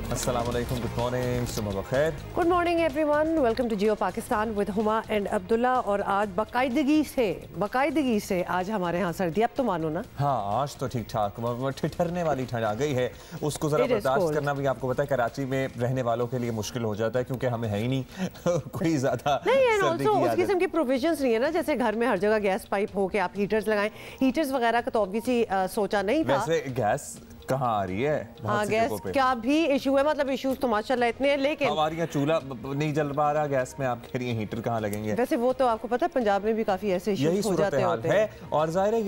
अस्सलामुअलैकुम, good morning, सुबह बखैर। Good morning everyone, welcome to Geo Pakistan with Huma and Abdullah. और आज बाकायदगी से आज हमारे यहाँ सर्दी, अब तो मानो ना। हाँ, आज तो ठीक ठाक ठिठरने वाली ठंड आ गई है। उसको ज़रा बर्दाश्त करना भी आपको पता है कराची में रहने वालों के लिए मुश्किल हो जाता है, क्योंकि हमें है ही नहीं कोई ज़्यादा नहीं। उस किस्म की प्रोविजंस नहीं है ना, जैसे घर में हर जगह गैस पाइप हो के आप हीटर्स लगाएं। हीटर्स वगैरह का तो ऑब्वियसली सोचा नहीं था। वैसे गैस कहाँ आ रही है? हाँ, गैस का भी इशू है, मतलब इश्यूज तो माशाल्लाह इतने हैं, लेकिन हमारे यहाँ चूल्हा नहीं जल पा रहा गैस में, आप कह रही हैं हीटर कहाँ लगेंगे? वैसे वो तो आपको पता है पंजाब में भी काफी ऐसे इश्यूज हो जाते हैं। और जाहिर है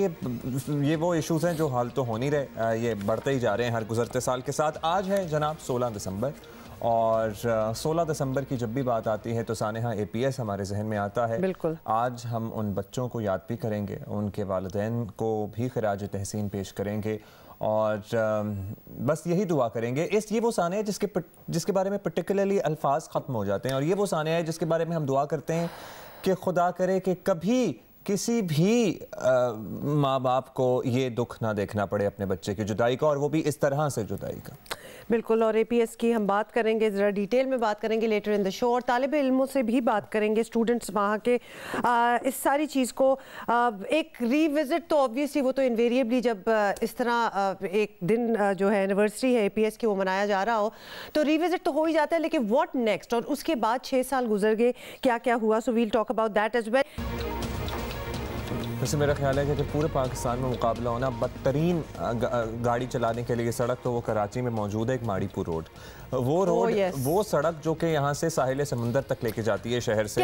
ये वो इश्यूज हैं जो हाल तो हो नहीं रहे, ये बढ़ते ही जा रहे हैं हर गुजरते साल के साथ। आज है जनाब 16 दिसंबर, और 16 दिसंबर की जब भी बात आती है तो सानेहा APS हमारे जहन में आता है। बिल्कुल। आज हम उन बच्चों को याद भी करेंगे, उनके वालिदैन को भी खिराज तहसीन पेश करेंगे, और बस यही दुआ करेंगे। ये वो साने है जिसके बारे में पर्टिकुलरली अल्फाज ख़त्म हो जाते हैं, और ये वो साने है जिसके बारे में हम दुआ करते हैं कि खुदा करे कि कभी किसी भी माँ बाप को ये दुख ना देखना पड़े अपने बच्चे की जुदाई का, और वो भी इस तरह से जुदाई का। बिल्कुल। और APS की हम बात करेंगे, ज़रा डिटेल में बात करेंगे लेटर इन द शो, और तालिब इल्मों से भी बात करेंगे, स्टूडेंट्स वहाँ के इस सारी चीज़ को एक रीविज़िट तो ऑब्वियसली वो तो इन्वेरिएबली जब इस तरह एक दिन जो है एनिवर्सरी है APS की वो मनाया जा रहा हो तो रीविज़िट तो हो ही जाता है, लेकिन व्हाट नेक्स्ट, और उसके बाद 6 साल गुजर गए, क्या क्या हुआ। So we'll talk about that as well. वैसे मेरा ख्याल है कि पूरे पाकिस्तान में मुकाबला होना बदतरीन गाड़ी चलाने के लिए सड़क तो वो कराची में मौजूद है, एक माड़ीपुर रोड। वो रोड वो सड़क जो कि यहाँ से साहिल समुंदर तक लेके जाती है शहर से।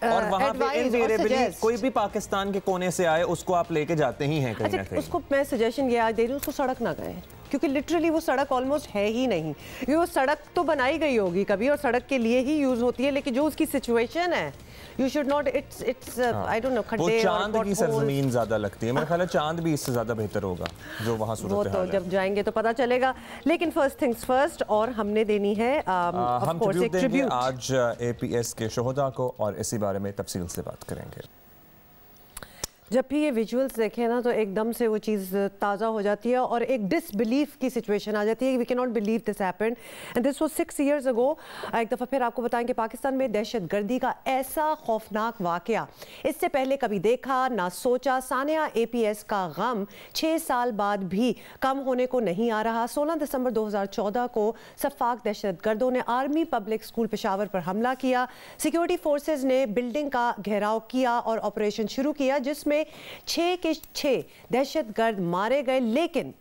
और वहाँ पे इनवेरिएबली कोई भी पाकिस्तान के कोने से आए उसको आप लेके जाते ही हैं कहीं ना कहीं। उसको मैं सजेशन ये आज दे रही हूँ, उसको सड़क ना गए, क्योंकि लिटरली वो सड़क ऑलमोस्ट है ही नहीं। ये वो सड़क तो बनाई गई होगी कभी और सड़क के लिए ही यूज होती है, लेकिन जो उसकी सिचुएशन है you should not it's I don't no खड्डे। वो चांद की सरजमीन ज्यादा लगती है, मेरे ख्याल है चांद भी इससे ज्यादा बेहतर होगा जो वहाँ सूरत हाल है। वो तो जब जाएंगे तो पता चलेगा, लेकिन फर्स्ट थिंग्स फर्स्ट, और हमने देनी है हम ट्रिब्यूट देंगे आज APS के शोहदा को, और इसी बारे में तफसील से बात करेंगे। जब भी ये विजुअल्स देखें ना तो एकदम से वो चीज़ ताज़ा हो जाती है और एक डिसबिलीफ की सिचुएशन आ जाती है। We can not believe this happened and this was 6 years ago। एक दफ़ा फिर आपको बताएं कि पाकिस्तान में दहशतगर्दी का ऐसा खौफनाक वाक़या इससे पहले कभी देखा ना सोचा। सानेहा APS का गम 6 साल बाद भी कम होने को नहीं आ रहा। 16 दिसंबर 2014 को सफाक दहशतगर्दों ने आर्मी पब्लिक स्कूल पेशावर पर हमला किया। सिक्योरिटी फोर्सेज ने बिल्डिंग का घेराव किया और ऑपरेशन शुरू किया, जिसमें 6 के 6 दहशतगर्द मारे गए। लेकिन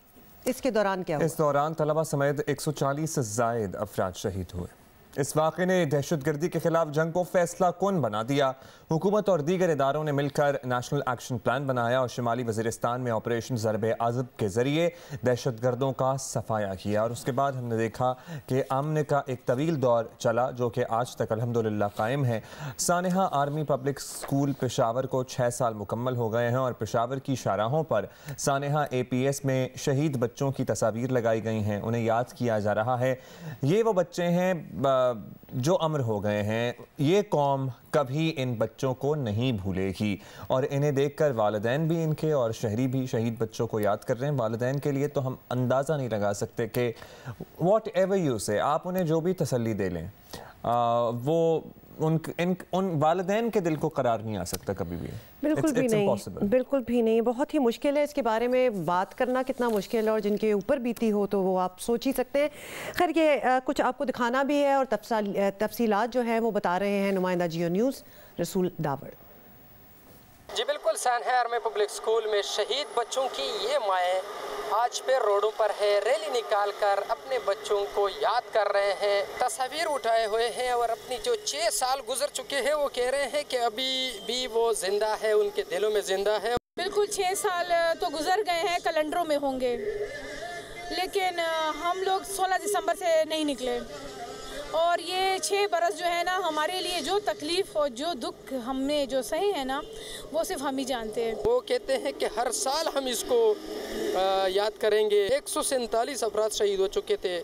इसके दौरान क्या हुआ? इस दौरान तलबा समेत 140 से ज़ायद अफराद शहीद हुए। इस वाक़े ने दहशतगर्दी के खिलाफ जंग को फैसला कुन बना दिया। हुकूमत और दीगर इदारों ने मिलकर नेशनल एक्शन प्लान बनाया और शुमाली वज़ीरिस्तान में ऑपरेशन ज़रबे आज़ब के ज़रिए दहशतगर्दों का सफाया किया। और उसके बाद हमने देखा कि अमन का एक तवील दौर चला जो कि आज तक अल्हम्दुलिल्लाह कायम है। सानेहा आर्मी पब्लिक स्कूल पेशावर को 6 साल मुकम्मल हो गए हैं, और पेशावर की शाहराहों पर सानेहा APS में शहीद बच्चों की तस्वीर लगाई गई हैं, उन्हें याद किया जा रहा है। ये वो बच्चे हैं जो अमर हो गए हैं। ये कौम कभी इन बच्चों को नहीं भूलेगी, और इन्हें देखकर वालिदैन भी इनके और शहरी भी शहीद बच्चों को याद कर रहे हैं। वालिदैन के लिए तो हम अंदाज़ा नहीं लगा सकते कि वॉट एवर यू से आप उन्हें जो भी तसल्ली दे लें वो उन वालिदैन के दिल को करार नहीं आ सकता कभी भी। बिल्कुल भी नहीं, बिल्कुल भी नहीं। बहुत ही मुश्किल है इसके बारे में बात करना, कितना मुश्किल है, और जिनके ऊपर बीती हो तो वो आप सोच ही सकते हैं। खैर ये कुछ आपको दिखाना भी है, और तफसीलात जो है वो बता रहे हैं नुमाइंदा जियो न्यूज़ रसूल दावड़। जी बिल्कुल, सानेहा आर्मी पब्लिक स्कूल में शहीद बच्चों की ये माएँ आज पे रोडों पर है, रैली निकाल कर अपने बच्चों को याद कर रहे हैं, तस्वीर उठाए हुए हैं, और अपनी जो 6 साल गुजर चुके हैं वो कह रहे हैं कि अभी भी वो जिंदा है, उनके दिलों में जिंदा है। बिल्कुल 6 साल तो गुजर गए हैं, कैलेंडरों में होंगे, लेकिन हम लोग 16 दिसंबर से नहीं निकले, और ये 6 बरस जो है ना हमारे लिए जो तकलीफ़ और जो दुख हमने जो सहे हैं ना वो सिर्फ हम ही जानते हैं। वो कहते हैं कि हर साल हम इसको याद करेंगे। 147 अफराद शहीद हो चुके थे,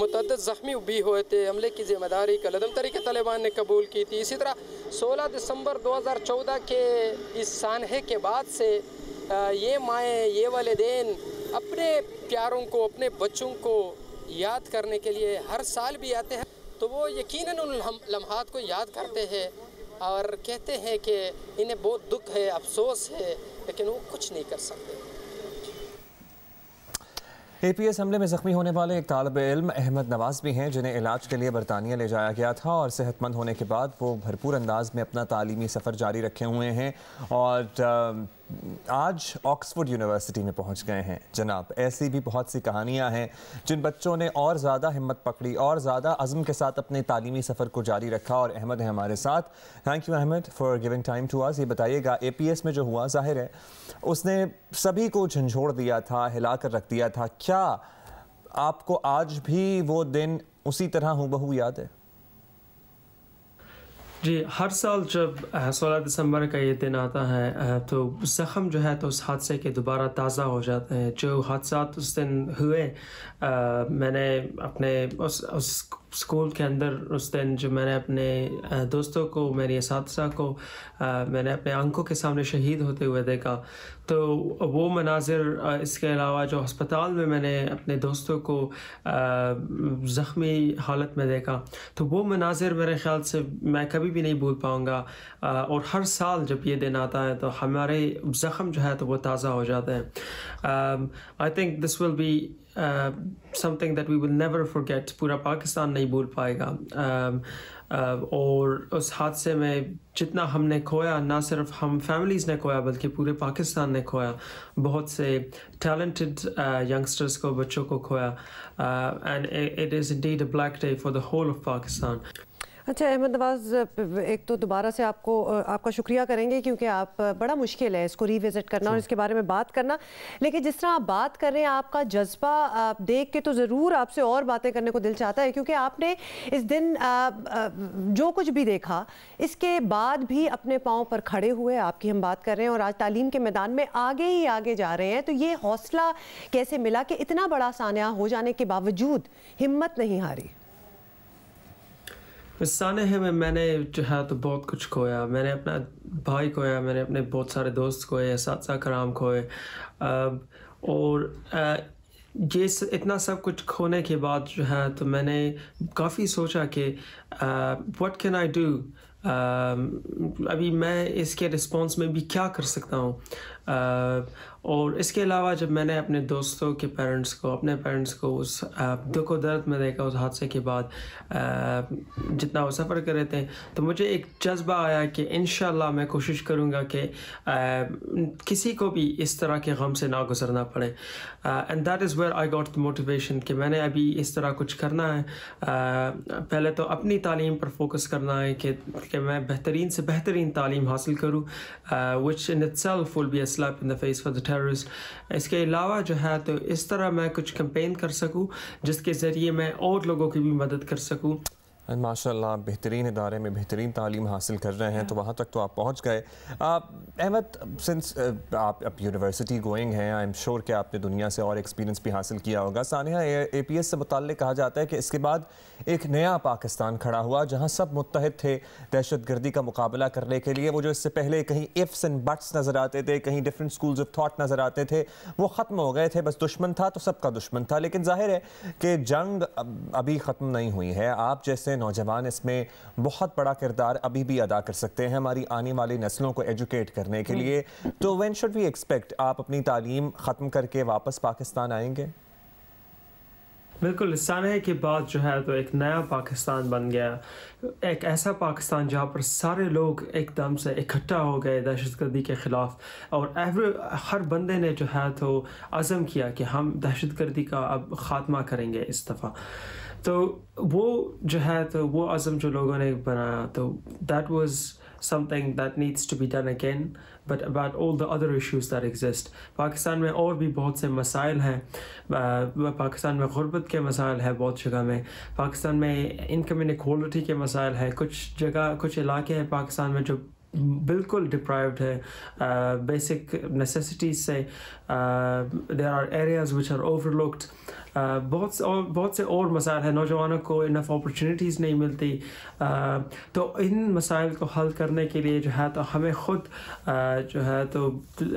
मुतअद्दिद ज़ख्मी भी हुए थे। हमले की जिम्मेदारी कलदम तरीके तालिबान ने कबूल की थी। इसी तरह 16 दिसंबर 2014 के इस सानहे के बाद से ये माएँ, ये वालिदैन अपने प्यारों को, अपने बच्चों को याद करने के लिए हर साल भी आते हैं, तो वो यकीनन उन लम्हात को याद करते हैं और कहते हैं कि इन्हें बहुत दुख है, अफसोस है, लेकिन वो कुछ नहीं कर सकते। APS हमले में ज़ख्मी होने वाले एक तालिब इल्म अहमद नवाज़ भी हैं, जिन्हें इलाज के लिए बरतानिया ले जाया गया था और सेहतमंद होने के बाद वो भरपूर अंदाज में अपना तालीमी सफ़र जारी रखे हुए हैं और आज ऑक्सफोर्ड यूनिवर्सिटी में पहुंच गए हैं। जनाब, ऐसी भी बहुत सी कहानियां हैं जिन बच्चों ने और ज़्यादा हिम्मत पकड़ी और ज़्यादा अज़्म के साथ अपने तालीमी सफ़र को जारी रखा और अहमद है हमारे साथ। Thank you Ahmed for giving time to us. ये बताइएगा, APS में जो हुआ, जाहिर है उसने सभी को झंझोड़ दिया था, हिला कर रख दिया था। क्या आपको आज भी वो दिन उसी तरह हूबहू याद है? जी, हर साल जब 16 दिसंबर का ये दिन आता है तो ज़ख़म जो है तो उस हादसे के दोबारा ताज़ा हो जाते हैं। जो हादसात उस दिन हुए, मैंने अपने उस स्कूल के अंदर उस दिन जो मैंने अपने दोस्तों को, मेरी असातिज़ा को मैंने अपने आंखों के सामने शहीद होते हुए देखा, तो वो मनाजिर, इसके अलावा जो अस्पताल में मैंने अपने दोस्तों को ज़ख्मी हालत में देखा, तो वो मनाजिर मेरे ख़्याल से मैं कभी भी नहीं भूल पाऊँगा। और हर साल जब ये दिन आता है तो हमारे ज़ख़म जो है तो वो ताज़ा हो जाते हैं। I think this will be something that we will never forget। पूरा पाकिस्तान नहीं भूल पाएगा। और उस हादसे में जितना हमने खोया, ना सिर्फ हम फैमिलीज़ ने खोया बल्कि पूरे पाकिस्तान ने खोया। बहुत से टैलेंटेड यंगस्टर्स को, बच्चों को खोया। And it is indeed a black day for the whole of Pakistan. अच्छा अहमद नवाज़, एक तो दोबारा से आपका शुक्रिया करेंगे क्योंकि आप बड़ा मुश्किल है इसको रिविज़िट करना और इसके बारे में बात करना, लेकिन जिस तरह आप बात कर रहे हैं आपका जज्बा देख के तो ज़रूर आपसे और बातें करने को दिल चाहता है, क्योंकि आपने इस दिन जो कुछ भी देखा इसके बाद भी अपने पाँव पर खड़े हुए, आपकी हम बात कर रहे हैं, और आज तालीम के मैदान में आगे ही आगे जा रहे हैं। तो ये हौसला कैसे मिला कि इतना बड़ा सानिया हो जाने के बावजूद हिम्मत नहीं हारी? इस सानहे में मैंने जो है तो बहुत कुछ खोया। मैंने अपना भाई खोया, मैंने अपने बहुत सारे दोस्त खोए, साथ कराम खोए, और ये इतना सब कुछ खोने के बाद जो है तो मैंने काफ़ी सोचा कि व्हाट कैन आई डू, अभी मैं इसके रिस्पॉन्स में भी क्या कर सकता हूँ। और इसके अलावा जब मैंने अपने दोस्तों के पेरेंट्स को, अपने पेरेंट्स को उस दुख और दर्द में देखा उस हादसे के बाद, जितना वो सफ़र कर रहे थे, तो मुझे एक जज्बा आया कि इंशाल्लाह मैं कोशिश करूँगा कि किसी को भी इस तरह के गम से ना गुजरना पड़े। And that is where I got the motivation कि मैंने अभी इस तरह कुछ करना है। पहले तो अपनी तालीम पर फोकस करना है कि मैं बेहतरीन से बेहतरीन तालीम हासिल करूँ, which in itself will be a slap in the face for the terrorist. इसके अलावा जो है तो इस तरह मैं कुछ कैंपेन कर सकूँ जिसके ज़रिए मैं और लोगों की भी मदद कर सकूँ। माशाल्लाह, बेहतरीन इदारे में बेहतरीन तालीम हासिल कर रहे हैं, तो वहाँ तक तो आप पहुँच गए। अहमद, सिंस आप अब यूनिवर्सिटी गोइंग हैं, आई एम श्योर कि आपने दुनिया से और एक्सपीरियंस भी हासिल किया होगा। सानिया, APS से मुताल्लिक़ कहा जाता है कि इसके बाद एक नया पाकिस्तान खड़ा हुआ जहाँ सब मुत्तहिद थे दहशत गर्दी का मुकाबला करने के लिए। वो जो इससे पहले कहीं इफ्स एंड बट्स नज़र आते थे, कहीं डिफरेंट स्कूल्स ऑफ थॉट नज़र आते थे, वो ख़त्म हो गए थे। बस दुश्मन था तो सबका दुश्मन था। लेकिन जाहिर है कि जंग अभी ख़त्म नहीं हुई है। आप जैसे नौजवान इसमें बहुत बड़ा किरदार अभी भी अदा कर सकते हैं हमारी आने वाली नस्लों को एजुकेट करने के लिए। तो व्हेन शुड वी एक्सपेक्ट आप अपनी तालीम ख़त्म करके वापस पाकिस्तान आएंगे? बिल्कुल, इस सानहे के बाद जो है तो एक नया पाकिस्तान बन गया, एक ऐसा पाकिस्तान जहाँ पर सारे लोग एकदम से इकट्ठा हो गए दहशतगर्दी के ख़िलाफ़, और हर बंदे ने जो है तो अज़म किया कि हम दहशतगर्दी का अब ख़ात्मा करेंगे इस दफ़ा। तो वो जो है तो वो अज़म जो लोगों ने बनाया, तो that was something that needs to be done again, but about all the other issues that exist। Pakistan में और भी बहुत से मसाइल हैं। पाकिस्तान में गुर्बत के मसाइल हैं, बहुत जगह में पाकिस्तान में इनकम इनक्वालिटी के मसाइल हैं। कुछ जगह, कुछ इलाके हैं पाकिस्तान में जो बिल्कुल डिप्राइव्ड है बेसिक नेसेसिटीज़ से। There are areas which are overlooked, बहुत से और मसाइल हैं, नौजवानों को इनफ अपॉर्चुनिटीज़ नहीं मिलती। तो इन मसाइल को हल करने के लिए जो है तो हमें ख़ुद जो है तो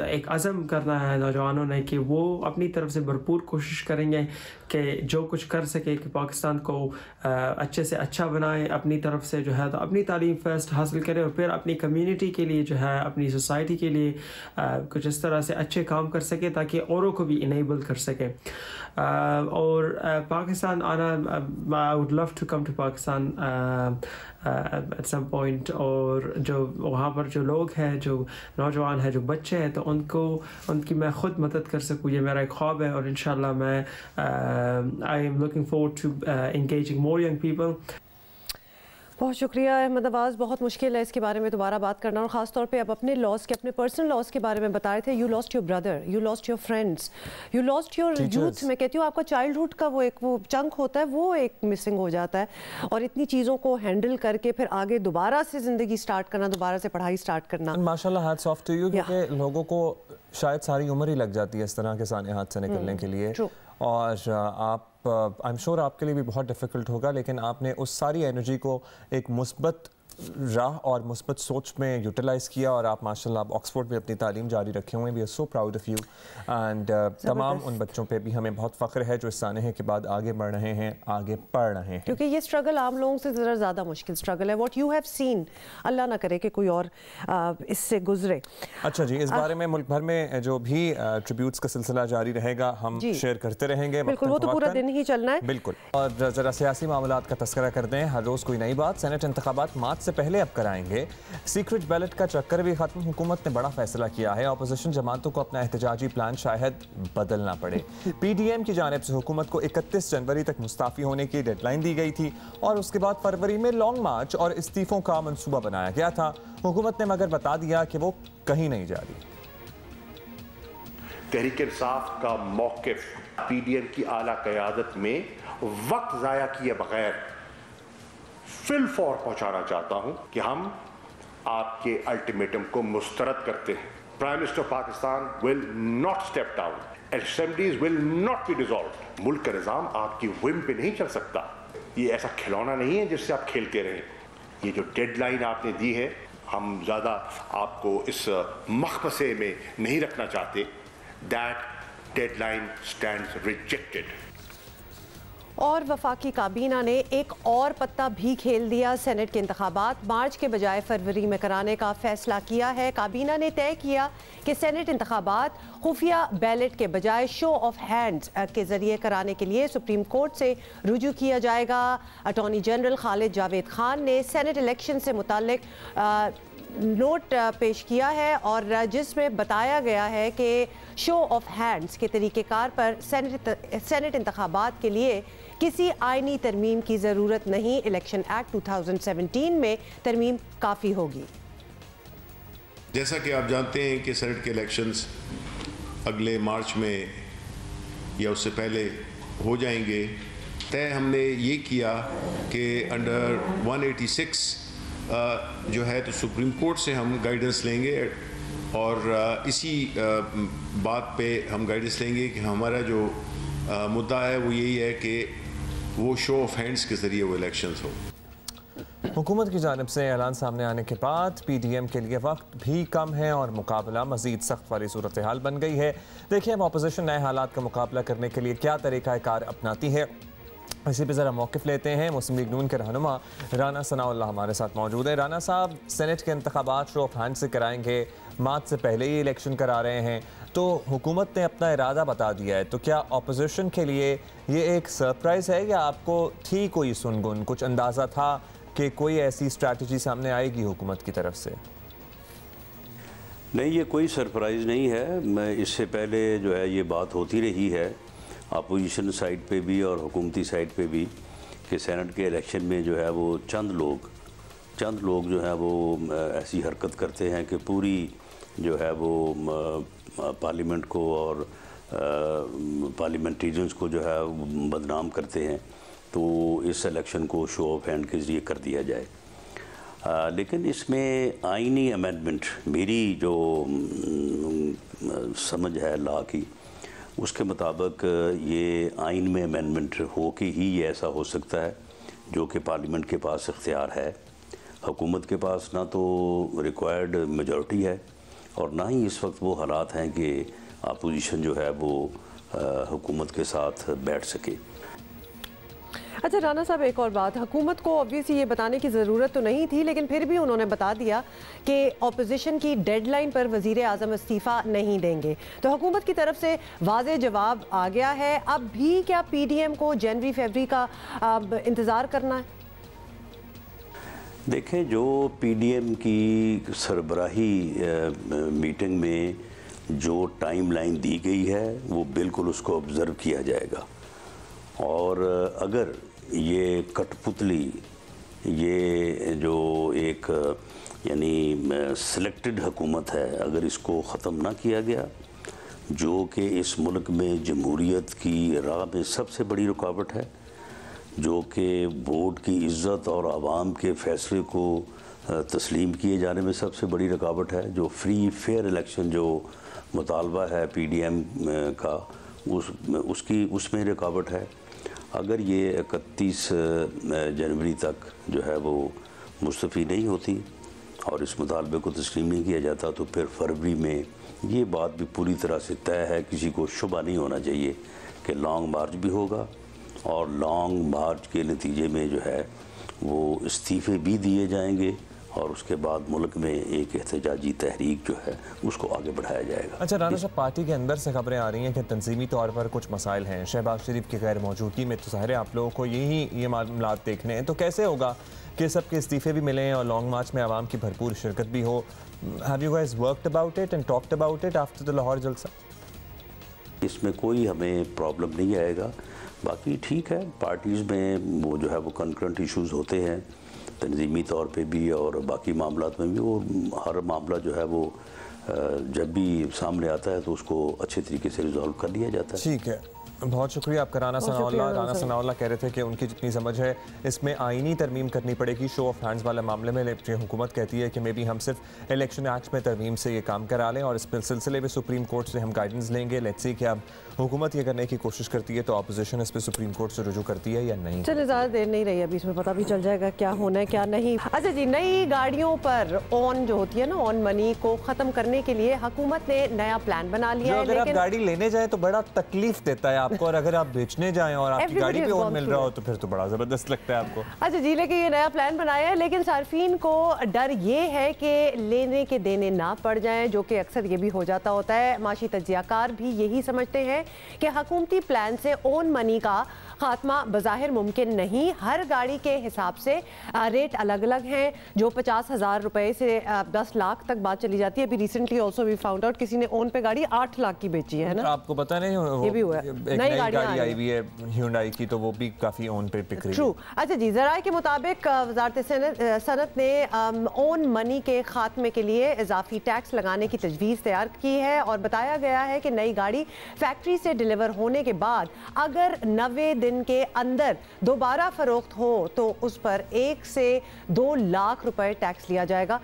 एक अज़म करना है नौजवानों ने कि वो अपनी तरफ से भरपूर कोशिश करेंगे कि जो कुछ कर सके कि पाकिस्तान को अच्छे से अच्छा बनाए, अपनी तरफ से जो है तो अपनी तालीम फर्स्ट हासिल करें और फिर अपनी कम्युनिटी के लिए जो है अपनी सोसाइटी के लिए कुछ इस तरह से अच्छे काम कर सके ताकि औरों को भी इनेबल कर सके। और पाकिस्तान आना, I would love to come to Pakistan at some point, और जो वहाँ पर जो लोग हैं, जो नौजवान हैं, जो बच्चे हैं, तो उनकी मैं ख़ुद मदद कर सकूँ, ये मेरा एक ख्वाब है। और इंशाल्लाह मैं I am looking forward to engaging more young people. बहुत शुक्रिया अहमद अवाज़। बहुत मुश्किल है इसके बारे में दोबारा बात करना, और ख़ास तौर पे अब अपने लॉस के, अपने पर्सनल लॉस के बारे में बता रहे थे। You lost your brother, you lost your friends, you lost your youth. मैं कहती हूँ आपका चाइल्डहुड का वो चंक होता है, वो एक मिसिंग हो जाता है। और इतनी चीज़ों को हैंडल करके फिर आगे दोबारा से ज़िंदगी स्टार्ट करना, दोबारा से पढ़ाई स्टार्ट करना, माशाल्लाह हैट्स ऑफ टू यू, क्योंकि लोगों को शायद सारी उम्र ही लग जाती है इस तरह के साने हाथ से निकलने के लिए। और आप आई एम श्योर आपके लिए भी बहुत डिफ़िकल्ट होगा, लेकिन आपने उस सारी एनर्जी को एक मुस्बत राह और मुस्बत सोच में यूटिलाइज़ किया, और आप माशाल्लाह आप ऑक्सफोर्ड में अपनी तालीम जारी रखे हुए हैं। We are so proud of you. And तमाम उन बच्चों पे भी हमें बहुत फ़ख्र है जो इस सानहे के बाद आगे बढ़ रहे हैं, आगे पढ़ रहे हैं, क्योंकि ये स्ट्रगल आम लोगों से ज़रा ज़्यादा मुश्किल स्ट्रगल है। व्हाट यू हैव सीन, अल्लाह ना करे कि कोई और इससे गुजरे। अच्छा जी, इस बारे में मुल्क भर में जो भी ट्रिब्यूट्स का सिलसिला जारी रहेगा, हम शेयर करते रहेंगे। बिल्कुल, वो तो पूरा दिन ही चलना है। बिल्कुल। और ज़रा सियासी मामलात का तस्करा कर दें। हर रोज़ कोई नई बात। सेनेट इंतखाबात मार्च से पहले अब कराएंगे। सीक्रेट बैलेट का चक्कर भी खत्म। हुकूमत ने बड़ा फैसला किया है। अपोजिशन जमातों को अपना एहतजाजी प्लान शायद बदलना पड़े। PDM की जानिब से हुकूमत को 31 जनवरी तक मुस्ताफ़ी होने की डेडलाइन दी गई थी, और उसके बाद फरवरी में लॉन्ग मार्च और इस्तीफ़ों का मंसूबा बनाया गया था। हुकूमत ने मगर बता दिया कि वो कहीं नहीं जा रही। तहरीक इंसाफ का मौक़िफ़ PDM की आला क़यादत में वक्त ज़ाया किए बगैर फिल फॉर पहुँचाना चाहता हूँ कि हम आपके अल्टीमेटम को मुस्तरद करते हैं। Prime minister of Pakistan will not step down, assemblies will not be dissolved. मुल्क का निज़ाम आपकी विम पे नहीं चल सकता। ये ऐसा खिलौना नहीं है जिससे आप खेलते रहें। ये जो डेडलाइन आपने दी है, हम ज़्यादा आपको इस मखमसे में नहीं रखना चाहते। That deadline stands rejected. और वफाकी काबीना ने एक और पत्ता भी खेल दिया। सेनेट के इंतखाबात मार्च के बजाय फरवरी में कराने का फैसला किया है। काबीना ने तय किया कि सेनेट इंतखाबात खुफिया बैलेट के बजाय शो ऑफ हैंड्स के जरिए कराने के लिए सुप्रीम कोर्ट से रुजू किया जाएगा। अटॉर्नी जनरल खालिद जावेद खान ने सेनेट इलेक्शन से मुताल्लिक नोट पेश किया है, और जिसमें बताया गया है कि शो ऑफ हैंड्स के तरीक़ेकार पर सेनेट इंतखाबात के लिए किसी आइनी तरमीम की ज़रूरत नहीं। इलेक्शन एक्ट 2017 में तरमीम काफ़ी होगी। जैसा कि आप जानते हैं कि सेनेट के इलेक्शंस अगले मार्च में या उससे पहले हो जाएंगे। तय हमने ये किया कि अंडर 186 जो है तो सुप्रीम कोर्ट से हम गाइडेंस लेंगे, और इसी बात पे हम गाइडेंस लेंगे कि हमारा जो मुद्दा है वो यही है कि वो शो ऑफ हैंड्स के ज़रिए वो इलेक्शंस हो। हुकूमत की जानिब से ऐलान सामने आने के बाद PDM के लिए वक्त भी कम है और मुकाबला मज़ीद सख्त वाली सूरत हाल बन गई है। देखिए, अब अपोजिशन नए हालात का मुकाबला करने के लिए क्या तरीक़ाकार अपनाती है, इसी पे ज़रा मौक़िफ़ लेते हैं। मुस्लिम लीग नून के रहनुमा राना सनाउल्लाह हमारे साथ मौजूद है। राना साहब, सेनेट के इंतखाबात शो ऑफ हैंड से कराएंगे, मार्च से पहले ही इलेक्शन करा रहे हैं, तो हुकूमत ने अपना इरादा बता दिया है, तो क्या अपोजिशन के लिए ये एक सरप्राइज़ है, या आपको थी कोई सुनगुन, कुछ अंदाज़ा था कि कोई ऐसी स्ट्रैटेजी सामने आएगी हुकूमत की तरफ से? नहीं, ये कोई सरप्राइज़ नहीं है। मैं इससे पहले जो है ये बात होती रही है अपोजिशन साइड पे भी और हुकूमती साइड पे भी कि सेनेट के इलेक्शन में जो है वो चंद लोग जो है वो ऐसी हरकत करते हैं कि पूरी जो है वो पार्लियामेंट को और पार्लियामेंटेरियंस को जो है बदनाम करते हैं। तो इस इलेक्शन को शो ऑफ हैंड के ज़रिए कर दिया जाए। लेकिन इसमें आईनी अमेंडमेंट मेरी जो समझ है लॉ की, उसके मुताबिक ये आइन में अमेंडमेंट हो के ही ये ऐसा हो सकता है, जो कि पार्लियामेंट के पास इख्तियार है। हुकूमत के पास ना तो रिक्वायर्ड मेजॉरिटी है और ना ही इस वक्त वो हालात हैं कि अपोजिशन जो है वो हुकूमत के साथ बैठ सके। अच्छा राना साहब, एक और बात, हुकूमत को ऑब्वियसली ये बताने की ज़रूरत तो नहीं थी, लेकिन फिर भी उन्होंने बता दिया कि अपोजिशन की डेडलाइन पर वज़ीर आज़म इस्तीफ़ा नहीं देंगे, तो हुकूमत की तरफ से वाज़े जवाब आ गया है। अब भी क्या पीडीएम को जनवरी फरवरी का इंतज़ार करना है? देखें, जो पीडीएम की सरबराही मीटिंग में जो टाइमलाइन दी गई है वो बिल्कुल उसको ऑब्ज़र्व किया जाएगा, और अगर ये कठपुतली, ये जो एक यानी सिलेक्टेड हुकूमत है, अगर इसको ख़त्म ना किया गया, जो कि इस मुल्क में जमहूरियत की राह में सबसे बड़ी रुकावट है, जो कि वोट की इज़्ज़त और आवाम के फ़ैसले को तस्लीम किए जाने में सबसे बड़ी रुकावट है, जो फ्री फेयर इलेक्शन जो मुतालबा है पीडीएम का, उसमें रुकावट है। अगर ये 31 जनवरी तक जो है वो मुस्तफ़ी नहीं होती और इस मुतालबे को तस्लीम नहीं किया जाता, तो फिर फरवरी में ये बात भी पूरी तरह से तय है, किसी को शुबा नहीं होना चाहिए कि लॉन्ग मार्च भी होगा, और लॉन्ग मार्च के नतीजे में जो है वो इस्तीफ़े भी दिए जाएंगे, और उसके बाद मुल्क में एक एहतजाजी तहरीक जो है उसको आगे बढ़ाया जाएगा। अच्छा राना साहब, पार्टी के अंदर से खबरें आ रही हैं कि तंजीमी तौर पर कुछ मसाइल हैं, शहबाज शरीफ की गैर मौजूदगी में, तो ज़ाहिर है आप लोगों को ये मामला देखने हैं, तो कैसे होगा कि सबके इस्तीफ़े भी मिलें और लॉन्ग मार्च में आवाम की भरपूर शिरकत भी हो? Have you guys worked about it and talked about it after the Lahore जलसा? इसमें कोई हमें प्रॉब्लम नहीं आएगा। बाकी ठीक है, पार्टीज़ में वो जो है वो कंकरेंट इशूज़ होते हैं, तंजीमी तौर पे भी और बाकी मामलात में भी। वो हर मामला जो है वो जब भी सामने आता है तो उसको अच्छे तरीके से रिजॉल्व कर लिया जाता है। ठीक है, बहुत शुक्रिया आपका राना सनाउल्लाह कह रहे थे कि उनकी जितनी समझ है इसमें आईनी तरमीम करनी पड़ेगी शो ऑफ हैंड्स वाले मामले में, लेकिन हुकूमत कहती है कि मे बी हम सिर्फ इलेक्शन एक्ट में तरमीम से ये काम करा लें, और इस सिलसिले में सुप्रीम कोर्ट से हम गाइडेंस लेंगे। लेट्स सी कि अब हुकूमत ये करने की कोशिश करती है तो अपोजिशन इस पर सुप्रीम कोर्ट से रुजू करती है या नहीं। चलिए, ज़्यादा देर नहीं रही, अभी इसमें पता भी चल जाएगा क्या होना है क्या नहीं। अच्छा जी, नई गाड़ियों पर ऑन जो होती है ना, ऑन मनी को ख़त्म करने के लिए हुकूमत ने नया प्लान बना लिया है। अगर आप गाड़ी लेने जाए तो बड़ा तकलीफ देता है आपको, और अगर आप बेचने जाएं और आपकी गाड़ी पे ऑन मिल रहा हो तो फिर तो बड़ा ज़बरदस्त लगता है आपको। अच्छा जी, लेकिन ये नया प्लान बनाया है, लेकिन सार्फिन को डर ये है कि लेने के देने ना पड़ जाएं, जो कि अक्सर ये भी हो जाता होता है। माशी तज्जियाकार भी यही समझते हैं कि हुकूमती प्लान से ओन मनी का खात्मा बज़ाहिर मुमकिन नहीं। हर गाड़ी के हिसाब से रेट अलग अलग हैं, जो 50,000 रुपए से 10 लाख तक बात चली जाती है। अभी recently also we found out किसी ने ओन पे गाड़ी 8 लाख की बेची है ना, आपको पता नहीं? ये भी हुआ है, एक नई गाड़ी आई हुई है ह्यूंडई की, तो वो भी काफ़ी ऑन पे बिक रही है। ट्रू। अच्छा जी, ज़राए के मुताबिक वज़ारत सनत ने ओन मनी के खात्मे के लिए इजाफी टैक्स लगाने की तजवीज़ तैयार की है, और बताया गया है कि नई गाड़ी फैक्ट्री से डिलीवर होने के बाद अगर 90 दिन के अंदर दोबारा फरोख्त हो तो उस पर 1 से 2 लाख रुपए टैक्स लिया जाएगा।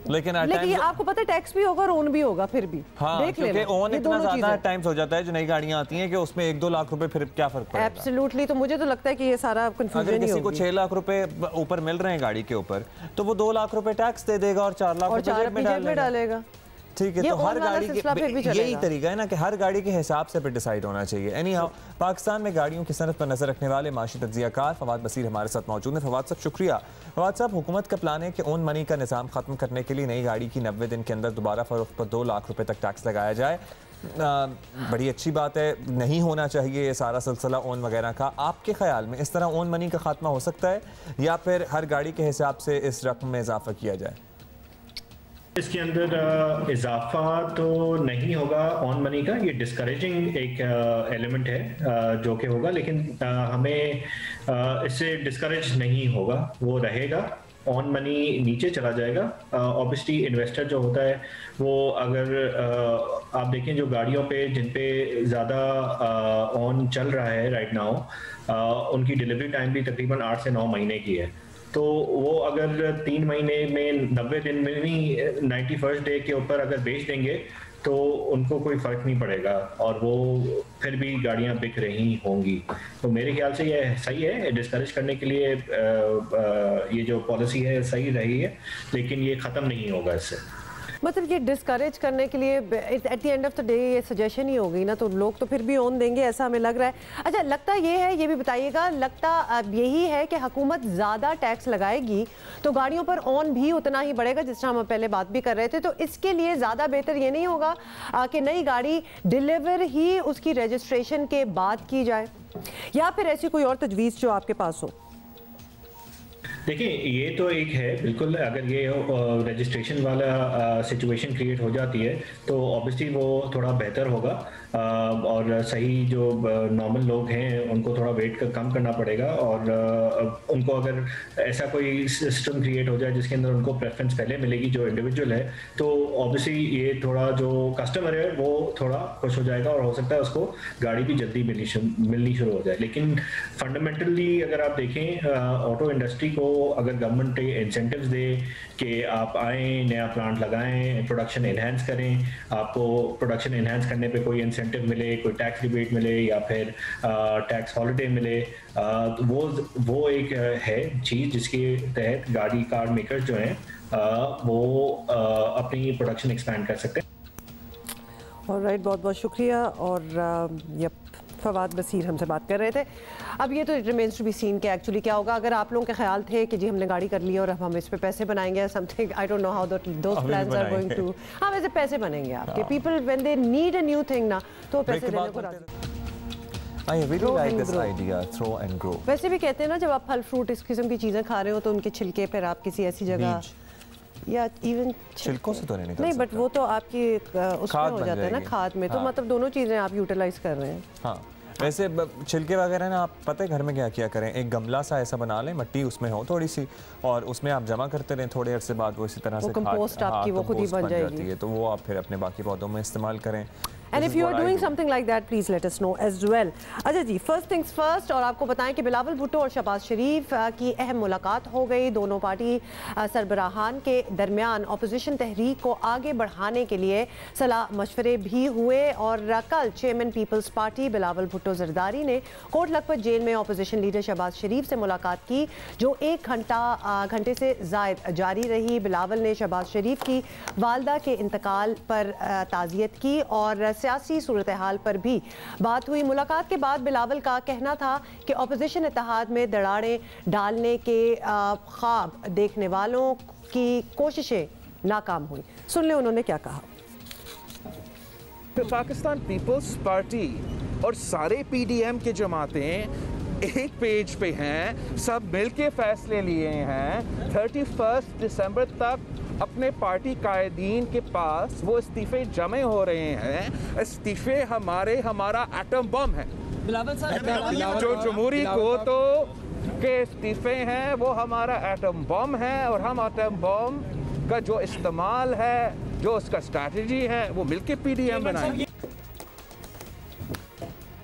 लेकिन ये आपको पता है टैक्स भी होगा और ओन भी होगा, फिर भी देख लेना, ओन इतना ज्यादा टाइम्स हो जाता है जो नई गाड़ियां आती हैं कि उसमें 1-2 लाख रुपए फिर क्या फर्क पड़ेगा? एब्सोल्युटली। तो मुझे तो लगता है कि ये सारा कंफ्यूजन ही होगी। अगर किसी को 6 लाख रुपए ऊपर मिल रहे हैं गाड़ी के ऊपर, तो वो 2 लाख रुपए टैक्स दे देगा और 4 लाख रुपए जेब में डालेगा। ठीक है, तो हर गाड़ी के यही तरीका है ना कि हर गाड़ी के हिसाब से डिसाइड होना चाहिए। एनी हाउ, पाकिस्तान में गाड़ियों की सनत पर नजर रखने वाले माशी तज्जियाकार फवाद बसीर हमारे साथ मौजूद हैं। फवाद साहब शुक्रिया। फवाद साहब, हुकूमत का प्लान है कि ओन मनी का निज़ाम खत्म करने के लिए नई गाड़ी की 90 दिन के अंदर दोबारा फरोख्त पर 2 लाख रुपए तक टैक्स लगाया जाए। बड़ी अच्छी बात है, नहीं होना चाहिए ये सारा सिलसिला ओन वगैरह का। आपके ख्याल में इस तरह ओन मनी का खात्मा हो सकता है या फिर हर गाड़ी के हिसाब से इस रकम में इजाफा किया जाए? इसके अंदर इजाफा तो नहीं होगा ऑन मनी का, ये डिस्करेजिंग एक एलिमेंट है जो कि होगा, लेकिन हमें इससे डिस्करेज नहीं होगा, वो रहेगा। ऑन मनी नीचे चला जाएगा। ऑब्वियसली इन्वेस्टर जो होता है वो, अगर आप देखें जो गाड़ियों पे जिन पे ज़्यादा ऑन चल रहा है राइट नाउ, उनकी डिलीवरी टाइम भी तकरीबन 8 से 9 महीने की है। तो वो अगर 3 महीने में 90 दिन में नहीं 91st डे के ऊपर अगर बेच देंगे तो उनको कोई फ़र्क नहीं पड़ेगा और वो फिर भी गाड़ियां बिक रही होंगी। तो मेरे ख्याल से ये सही है, डिस्करेज करने के लिए ये जो पॉलिसी है सही रही है, लेकिन ये ख़त्म नहीं होगा इससे। मतलब ये डिस्करेज करने के लिए at the end of the day ये सजेशन ही होगी ना, तो लोग तो फिर भी ऑन देंगे, ऐसा हमें लग रहा है। अच्छा, लगता ये है, ये भी बताइएगा, लगता अब यही है कि हुकूमत ज़्यादा टैक्स लगाएगी तो गाड़ियों पर ऑन भी उतना ही बढ़ेगा, जिस तरह हम पहले बात भी कर रहे थे। तो इसके लिए ज़्यादा बेहतर ये नहीं होगा कि नई गाड़ी डिलीवर ही उसकी रजिस्ट्रेशन के बाद की जाए, या फिर ऐसी कोई और तजवीज़ जो आपके पास हो? देखिए, ये तो एक है बिल्कुल, अगर ये रजिस्ट्रेशन वाला सिचुएशन क्रिएट हो जाती है तो ऑब्वियसली वो थोड़ा बेहतर होगा और सही जो नॉर्मल लोग हैं उनको थोड़ा वेट कम करना पड़ेगा और उनको अगर ऐसा कोई सिस्टम क्रिएट हो जाए जिसके अंदर उनको प्रेफरेंस पहले मिलेगी जो इंडिविजुअल है, तो ऑब्वियसली ये थोड़ा जो कस्टमर है वो थोड़ा खुश हो जाएगा और हो सकता है उसको गाड़ी भी जल्दी मिलनी शुरू हो जाए। लेकिन फंडामेंटली अगर आप देखें ऑटो इंडस्ट्री को अगर गवर्नमेंट इंसेंटिव्स दे कि आप आएँ, नया प्लांट लगाएं, प्रोडक्शन इन्हेंस करें, आपको प्रोडक्शन इन्हेंस करने पे कोई इंसेंटिव मिले, कोई टैक्स रिबेट मिले या फिर टैक्स हॉलिडे मिले, तो वो एक है चीज़ जिसके तहत गाड़ी कार मेकर्स जो हैं वो अपनी प्रोडक्शन एक्सपैंड कर सकते हैं। ऑलराइट, बहुत बहुत शुक्रिया। और फवाद बसीर हमसे बात कर रहे थे। अब ये तो रिमेन्स टू बी सीन के एक्चुअली क्या होगा। अगर आप लोगों के ख्याल थे कि जी हमने गाड़ी कर ली और अब हम इस पे पैसे बनाएंगे something, I don't know how those plans are going to. हाँ, वैसे पैसे बनेंगे आपके, people when they need a new thing ना, तो पैसे देने को राजी। I really like this idea, throw and grow. वैसे भी कहते हैं ना, जब आप फल फ्रूट इस किस्म की चीज़ें खा रहे हो तो उनके छिलके फिर आप किसी ऐसी जगह या इवन छिलकों से तो नहीं निकल नहीं, बट वो तो आपकी उसमें हो जाता है ना, खाद में। तो मतलब दोनों चीज़ें आप यूटिलाइज कर रहे हैं। हाँ, वैसे छिलके वगैरह ना, आप पता है घर में क्या किया करें, एक गमला सा ऐसा बना लें, मिट्टी उसमें हो थोड़ी सी, और उसमें आप जमा करते रहें, थोड़े अरसे बाद वो इसी तरह से कंपोस्ट आपकी वो खुद ही बन जाती है, तो वो आप फिर अपने बाकी पौधों में इस्तेमाल करें। And if you are doing something like that, please let us know as well. अच्छा जी, फर्स्ट थिंग्स फर्स्ट, और आपको बताएं कि बिलावल भुट्टो और शहबाज शरीफ की अहम मुलाकात हो गई। दोनों पार्टी सरबराहान के दरमियान अपोजिशन तहरीक को आगे बढ़ाने के लिए सलाह मशवरे भी हुए। और कल चेयरमैन पीपल्स पार्टी बिलावल भुट्टो जरदारी ने कोट लखपत जेल में अपोजिशन लीडर शहबाज शरीफ से मुलाकात की, जो 1 घंटे से ज़ायद जारी रही। बिलावल ने शहबाज शरीफ की वालदा के इंतकाल पर ताज़ियत की और सियासी सूरत हाल पर भी बात हुई। मुलाकात के बाद बिलावल का कहना था कि अपोजिशन इत्तेहाद में दरारें डालने के ख्वाब देखने वालों की कोशिशें नाकाम हुई। सुन ले उन्होंने क्या कहा। पाकिस्तान पीपल्स पार्टी और सारे पीडीएम के जमातें एक पेज पे हैं, सब मिलके फैसले लिए हैं 31 दिसंबर तक अपने पार्टी कायदीन के पास वो इस्तीफे जमे हो रहे हैं। इस्तीफे हमारा एटम बम है। जो जमहूरी को तो के इस्तीफे हैं वो हमारा एटम बम है, और हम एटम बम का जो इस्तेमाल है, जो उसका स्ट्रैटेजी है, वो मिलके पीडीएम बनाएंगे।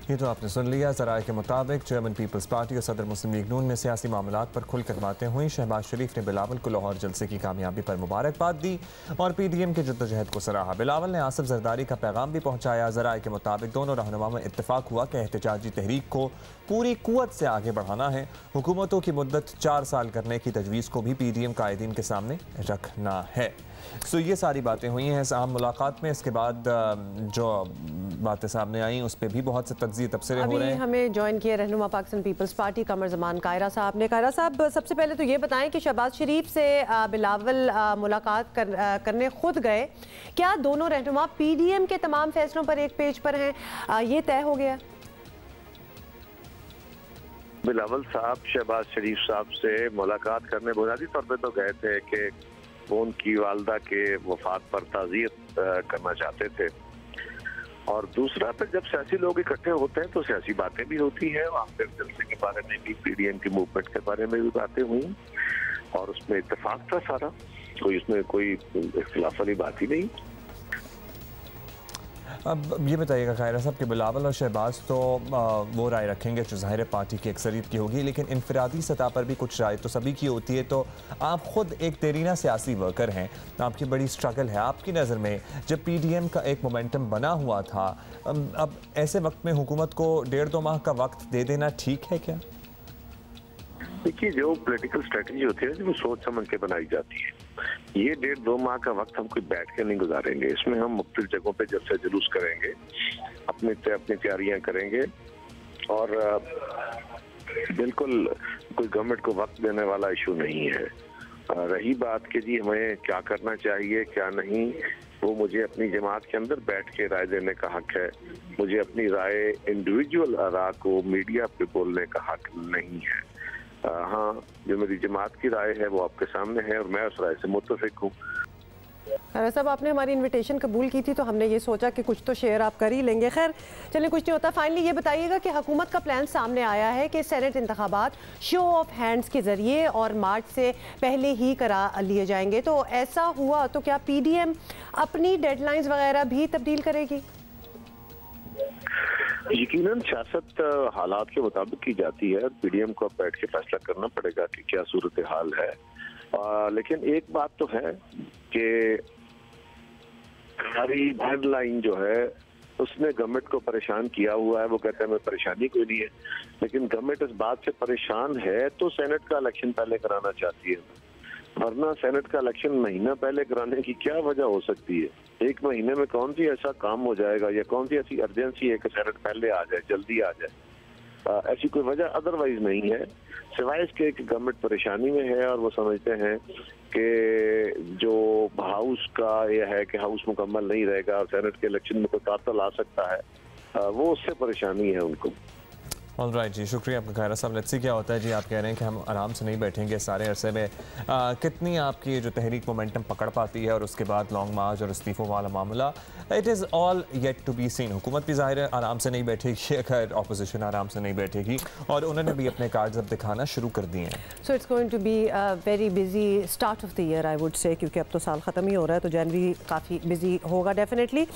ये तो आपने सुन लिया। ज़राए के मुताबिक चेयरमैन पीपल्स पार्टी और सदर मुस्लिम लीग नून में सियासी मामलात पर खुलकर बातें हुई। शहबाज शरीफ ने बिलावल को लाहौर जलसे की कामयाबी पर मुबारकबाद दी और पीडीएम के जद्दोजहद को सराहा। बिलावल ने आसिफ जरदारी का पैगाम भी पहुंचाया। ज़राए के मुताबिक दोनों रहनुमा में इत्तेफाक हुआ कि एहतजाजी तहरीक को पूरी कुव्वत से आगे बढ़ाना है। हुकूमतों की मुद्दत 4 साल करने की तजवीज़ को भी पीडीएम कायदीन के सामने रखना है। सो ये सारी बातें हुई हैं इस आम मुलाकात में। इसके बाद जो बातें सामने आई उस पर भी बहुत से तज्ज़िये तबसरे हो रहे हैं। हमें ज्वाइन किया रहनुमा पाकिस्तान पीपल्स पार्टी कमर जमान कायरा साहब ने। कायरा साहब, सबसे पहले तो ये बताएं कि शहबाज शरीफ से बिलावल मुलाकात करने खुद गए, क्या दोनों रहनुमा पीडीएम के तमाम फैसलों पर एक पेज पर हैं, ये तय हो गया? बिलावल साहब शहबाज शरीफ साहब से मुलाकात करने बुनियादी तौर पर तो गए थे कि वो उनकी वालदा के वफात पर ताज़ियत करना चाहते थे, और दूसरा फिर जब सियासी लोग इकट्ठे होते हैं तो सियासी बातें भी होती हैं। आखिर जलसे के बारे में भी, पीडीएम की मूवमेंट के बारे में भी बातें हुई और उसमें इत्तेफाक था सारा, कोई इसमें कोई इख्तिलाफ वाली बात ही नहीं। अब ये बताइएगा खैरा साहब कि बिलावल और शहबाज तो वो राय रखेंगे जो ज़ाहिर पार्टी की अक्सरियत की होगी, लेकिन इनफरादी सतह पर भी कुछ राय तो सभी की होती है। तो आप ख़ुद एक देरीना सियासी वर्कर हैं, आपकी बड़ी स्ट्रगल है। आपकी नज़र में जब PDM का एक मोमेंटम बना हुआ था, अब ऐसे वक्त में हुकूमत को 1.5-2 माह का वक्त दे देना ठीक है क्या? देखिए, जो पॉलिटिकल स्ट्रेटजी होती है वो सोच समझ के बनाई जाती है। ये 1.5-2 माह का वक्त हम कोई बैठ के नहीं गुजारेंगे। इसमें हम मुख्तलिफ जगहों पे जलसे जुलूस करेंगे, अपनी तैयारियां करेंगे और बिल्कुल कोई गवर्नमेंट को वक्त देने वाला इशू नहीं है। रही बात कि जी हमें क्या करना चाहिए क्या नहीं, वो मुझे अपनी जमात के अंदर बैठ के राय देने का हक है। मुझे अपनी राय इंडिविजुअल आरा को मीडिया पे बोलने का हक नहीं है। हाँ, जो मेरी जमात की राय है वो आपके सामने है और मैं उस राय से मुत्तफिक हूँ। साहब, आपने हमारी इनविटेशन कबूल की थी तो हमने ये सोचा कि कुछ तो शेयर आप कर ही लेंगे। खैर चलिए, कुछ नहीं होता। फाइनली ये बताइएगा कि हुकूमत का प्लान सामने आया है कि सेनेट इंतखाबात शो ऑफ हैंड्स के ज़रिए और मार्च से पहले ही करा लिए जाएंगे। तो ऐसा हुआ तो क्या PDM अपनी डेडलाइंस वगैरह भी तब्दील करेगी? यकीनन सियासत हालात के मुताबिक की जाती है। PDM को अब बैठ के फैसला करना पड़ेगा कि क्या सूरत हाल है। लेकिन एक बात तो है कि हमारी डेडलाइन जो है उसने गवर्नमेंट को परेशान किया हुआ है। वो कहते हैं हमें परेशानी कोई नहीं है, लेकिन गवर्नमेंट इस बात से परेशान है तो सेनेट का इलेक्शन पहले कराना चाहती है, वरना सेनेट का इलेक्शन महीना पहले कराने की क्या वजह हो सकती है? एक महीने में कौन सी ऐसा काम हो जाएगा या कौन सी ऐसी अर्जेंसी है कि सेनेट पहले आ जाए, जल्दी आ जाए? ऐसी कोई वजह अदरवाइज नहीं है, सिवाय इसके कि गवर्नमेंट परेशानी में है और वो समझते हैं कि जो हाउस का यह है कि हाउस मुकम्मल नहीं रहेगा और सेनेट के इलेक्शन में कोई तातल आ सकता है, वो उससे परेशानी है उनको। ऑल राइट जी, शुक्रिया आपका खैरा साहब। लेट्स सी क्या होता है जी। आप कह रहे हैं कि हम आराम से नहीं बैठेंगे सारे अरसे में। कितनी आपकी जो तहरीक मोमेंटम पकड़ पाती है और उसके बाद लॉन्ग मार्च और इस्तीफ़ों वाला मामला, it is all yet to be seen. हुकूमत भी ज़ाहिर है आराम से नहीं बैठेगी अगर अपोजिशन आराम से नहीं बैठेगी, और उन्होंने भी अपने कार्ड्स अब दिखाना शुरू कर दिए हैं। So it's going to be very busy start of the year I would say, क्योंकि अब तो साल ख़त्म ही हो रहा है तो जनवरी काफ़ी बिजी होगा डेफिनेटली।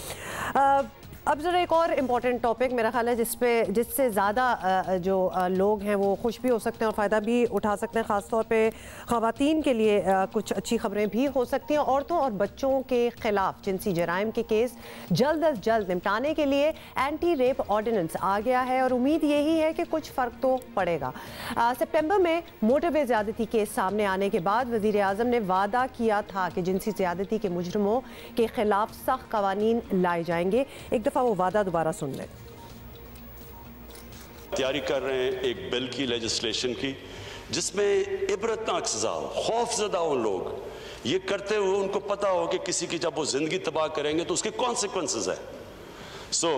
अब ज़रा एक और इम्पॉर्टेंट टॉपिक मेरा ख्याल है जिससे ज़्यादा जो लोग हैं वो खुश भी हो सकते हैं और फ़ायदा भी उठा सकते हैं। ख़ास तौर पे ख़वातीन के लिए कुछ अच्छी खबरें भी हो सकती हैं। औरतों और बच्चों के ख़िलाफ़ जिनसी जराइम के केस जल्द अज जल्द निपटाने के लिए एंटी रेप ऑर्डिनेंस आ गया है और उम्मीद यही है कि कुछ फ़र्क तो पड़ेगा। सितंबर में मोटरवे ज़्यादती केस सामने आने के बाद वज़ीर आज़म ने वादा किया था कि जिनसी ज़्यादती के मुजरिमों के ख़िलाफ़ सख्त क़वानीन लाए जाएंगे। एक वो वादा दोबारा सुन लें। तैयारी कर रहे हैं एक बिल की, लेजिस्लेशन की, जिसमें इबरतनाक सजा हो, खौफजदा हो लोग, ये करते हुए उनको पता हो कि किसी की जब वो जिंदगी तबाह करेंगे तो उसके कॉन्सिक्वेंसेस है। सो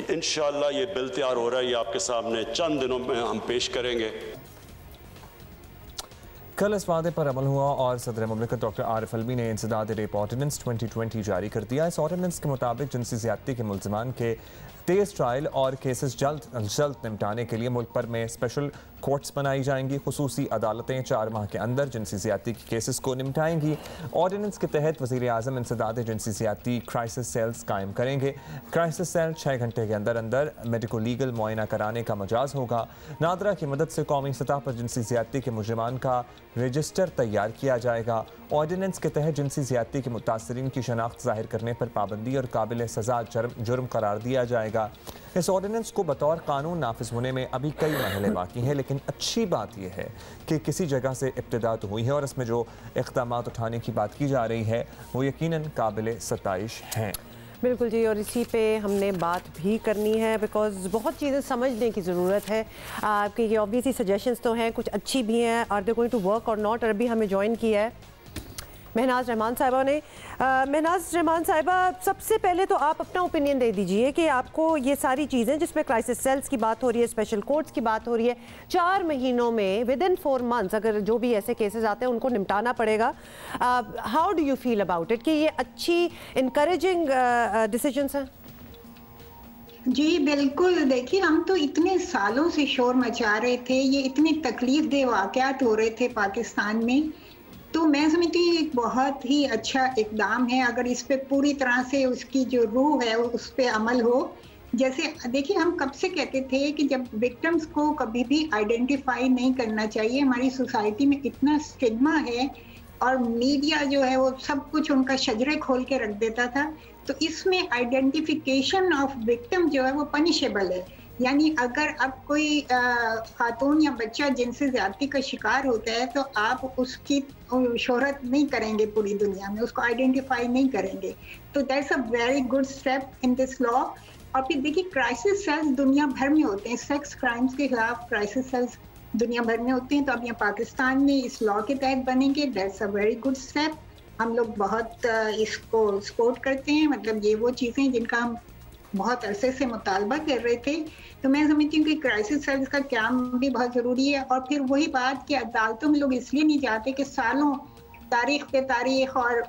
इंशाअल्लाह ये बिल तैयार हो रहा है, ये आपके सामने चंद दिनों में हम पेश करेंगे। कल इस वादे पर अमल हुआ और सदर मुमलिकत डॉक्टर आरिफ अलवी ने इंसदाद रेप ऑर्डिनेंस 2020 जारी कर दिया। इस ऑर्डिनेंस के मुताबिक जिनसी ज़्यादती के मुल्ज़िमान के तेज़ ट्रायल और केसेस जल्द निपटाने के लिए मुल्क भर में स्पेशल कोर्ट्स बनाई जाएंगी। खुसूसी अदालतें 4 माह के अंदर जिनसी ज़्यादती के केसेस को निपटाएंगी। ऑर्डिनेंस के तहत वज़ीर आज़म इंसदाद जिनसी ज़्यादती क्राइसिस सेल्स कायम करेंगे। क्राइसिस सेल 6 घंटे के अंदर अंदर मेडिको लीगल मुआयना कराने का मजाज होगा। नादरा की मदद से कौमी सतह पर जिनसी ज़्यादती के मुजरिमान का रजिस्टर तैयार किया जाएगा। ऑर्डिनेंस के तहत जिनसी ज़्यादती के मुतासरीन की शनाख्त ज़ाहिर करने पर पाबंदी और काबिल सज़ा जुर्म करार दिया जाएगा। इस ऑर्डिनेंस को बतौर कानून नाफिज होने में अभी कई मरहले बाकी हैं, लेकिन अच्छी बात यह है कि किसी जगह से इब्तिदा तो हुई है और इसमें जो इक़दामात उठाने की बात की जा रही है वो यकीनन काबिल सताइश हैं। बिल्कुल जी, और इसी पे हमने बात भी करनी है बिकॉज बहुत चीज़ें समझने की ज़रूरत है। आपके ये ऑब्वियसली सजेशंस तो हैं, कुछ अच्छी भी हैं, are they going to work or not. और अभी हमें ज्वाइन किया है महनाज रहमान साहिबा ने। महनाज रहमान साहिबा, सबसे पहले तो आप अपना ओपिनियन दे दीजिए कि आपको ये सारी चीज़ें जिसमें क्राइसिस सेल्स की बात हो रही है, स्पेशल कोर्ट्स की बात हो रही है, 4 महीनों में विद इन 4 मंथ्स अगर जो भी ऐसे केसेस आते हैं उनको निपटाना पड़ेगा। How do you feel about it कि ये अच्छी इनकरेजिंग डिसीजंस हैं? जी बिल्कुल। देखिए, हम तो इतने सालों से शोर मचा रहे थे, ये इतने तकलीफ दे वाक़यात हो रहे थे पाकिस्तान में, तो मैं समझती हूँ एक बहुत ही अच्छा इकदाम है, अगर इस पे पूरी तरह से उसकी जो रूह है उस पे अमल हो। जैसे देखिए, हम कब से कहते थे कि जब विक्टिम्स को कभी भी आइडेंटिफाई नहीं करना चाहिए, हमारी सोसाइटी में इतना स्टिग्मा है और मीडिया जो है वो सब कुछ उनका शजरे खोल के रख देता था। तो इसमें आइडेंटिफिकेशन ऑफ विक्टिम जो है वो पनिशेबल है, यानी अगर अब कोई खातून या बच्चा जिनसे ज्यादती का शिकार होता है तो आप उसकी शोहरत नहीं करेंगे पूरी दुनिया में, उसको आइडेंटिफाई नहीं करेंगे। तो that's a very good step in this law. और फिर देखिए, क्राइसिस सेल्स दुनिया भर में होते हैं, सेक्स क्राइम्स के खिलाफ क्राइसिस सेल्स दुनिया भर में होते हैं। तो अब यहाँ पाकिस्तान में इस लॉ के तहत बनेंगे, that's a very good step. हम लोग बहुत इसको सपोर्ट करते हैं, मतलब ये वो चीज़ें जिनका हम बहुत अरसे से मुतालबा कर रहे थे। तो मैं समझती हूँ कि क्राइसिस सेल्स का क्याम भी बहुत ज़रूरी है। और फिर वही बात कि अदालतों में लोग इसलिए नहीं जाते कि सालों तारीख पे तारीख और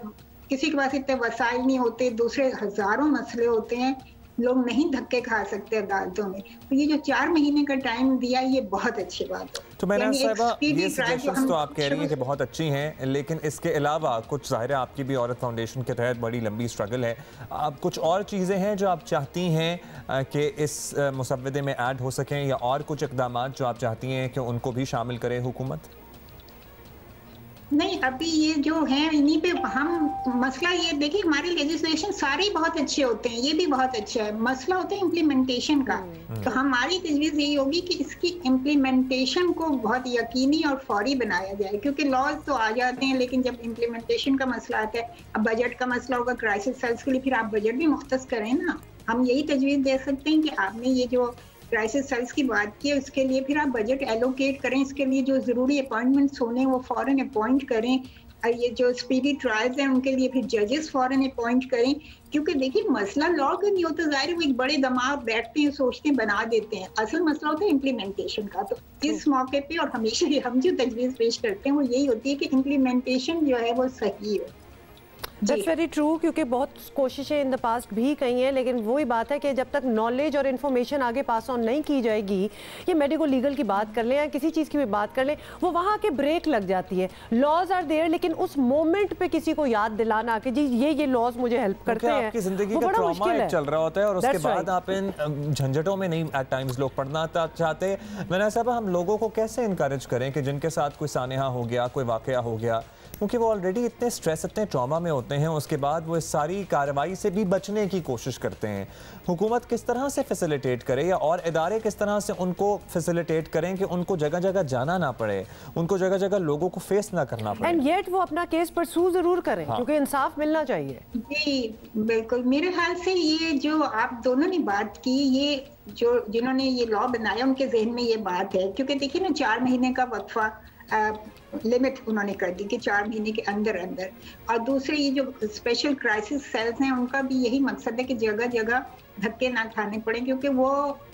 किसी के पास इतने वसाइल नहीं होते, दूसरे हज़ारों मसले होते हैं, लोग नहीं धक्के खा सकते अदालतों में। तो ये जो 4 महीने का टाइम दिया, ये बहुत अच्छी बात है। तो मैंने साहिबा, ये सजेशंस तो आप कह रही हैं कि बहुत अच्छी हैं, लेकिन इसके अलावा कुछ, ज़ाहिर है आपकी भी औरत फाउंडेशन के तहत बड़ी लंबी स्ट्रगल है, अब कुछ और चीज़ें हैं जो आप चाहती हैं कि इस मुसव्वदे में ऐड हो सकें, या और कुछ इक़दाम जो आप चाहती हैं कि उनको भी शामिल करे हुकूमत? नहीं, अभी ये जो है इन्हीं पे हम मसला ये देखिए, हमारे लेजिस्लेशन सारे बहुत अच्छे होते हैं, ये भी बहुत अच्छा है, मसला होता है इम्प्लीमेंटेशन का। तो हमारी तजवीज़ यही होगी कि इसकी इम्प्लीमेंटेशन को बहुत यकीनी और फौरी बनाया जाए, क्योंकि लॉज तो आ जाते हैं लेकिन जब इम्प्लीमेंटेशन का मसला आता है, अब बजट का मसला होगा क्राइसिस सेल्स के लिए, फिर आप बजट भी मुख्तस करें ना। हम यही तजवीज़ दे सकते हैं कि आपने ये जो क्राइसिस सेल्स की बात की है, उसके लिए फिर आप बजट एलोकेट करें, इसके लिए जो ज़रूरी अपॉइंटमेंट्स होने वो फ़ौरन अपॉइंट करें, और ये जो स्पीडी ट्रायल्स हैं उनके लिए फिर जजेस फ़ौरन अपॉइंट करें। क्योंकि देखिए, मसला लॉ का नहीं होता, ज़ाहिर वो एक बड़े दिमाग बैठते हैं, सोचते हैं, बना देते हैं, असल मसला होता है इम्प्लीमेंटेशन का। तो इस मौके पे और हमेशा हम जो तजवीज़ पेश करते हैं वो यही होती है कि इम्प्लीमेंटेशन जो है वो सही हो। दैट्स वेरी ट्रू, क्योंकि बहुत कोशिशें इन द पास्ट भी कही हैं, लेकिन वही बात है कि जब तक नॉलेज और इन्फॉर्मेशन आगे पास ऑन नहीं की जाएगी, ये मेडिकल लीगल की बात कर लें या किसी चीज़ की भी बात कर लें, वो वहाँ के ब्रेक लग जाती है। लॉज आर देयर, लेकिन उस मोमेंट पे किसी को याद दिलाना कि जी ये लॉज मुझे हेल्प करते हैं, आपकी ज़िंदगी का ट्रॉमा चल रहा होता है और उसके बाद आप इन झंझटों में नहीं एट टाइम्स लोग पढ़ना चाहते। मैंने साहब, हम लोगों को कैसे इनकरेज करें कि जिनके साथ कोई सानेहा हो गया, कोई वाकया हो गया, क्योंकि वो ऑलरेडी इतने स्ट्रेस, इतने ट्रॉमा में होते हैं, उसके बाद वो इस सारी कार्रवाई से भी बचने की कोशिश करते हैं, हुकूमत किस तरह से फैसिलिटेट करे या और इदारे किस तरह से उनको फैसिलिटेट करें कि उनको जगह जगह जाना ना पड़े, उनको जगह जगह लोगों को फेस ना करना पड़े, एंड येट वो अपना केस परसू जरूर करें, क्योंकि इंसाफ मिलना चाहिए। जी बिल्कुल, मेरे ख्याल से ये जो आप दोनों ने बात की, ये जो जिन्होंने ये लॉ बनाया उनके जहन में ये बात है, क्योंकि देखिए ना, 4 महीने का वक्फा लिमिट उन्होंने कर दी कि 4 महीने के अंदर अंदर। और दूसरे ये जो स्पेशल क्राइसिस सेल्स हैं, उनका भी यही मकसद है कि जगह जगह धक्के ना खाने पड़े, क्योंकि वो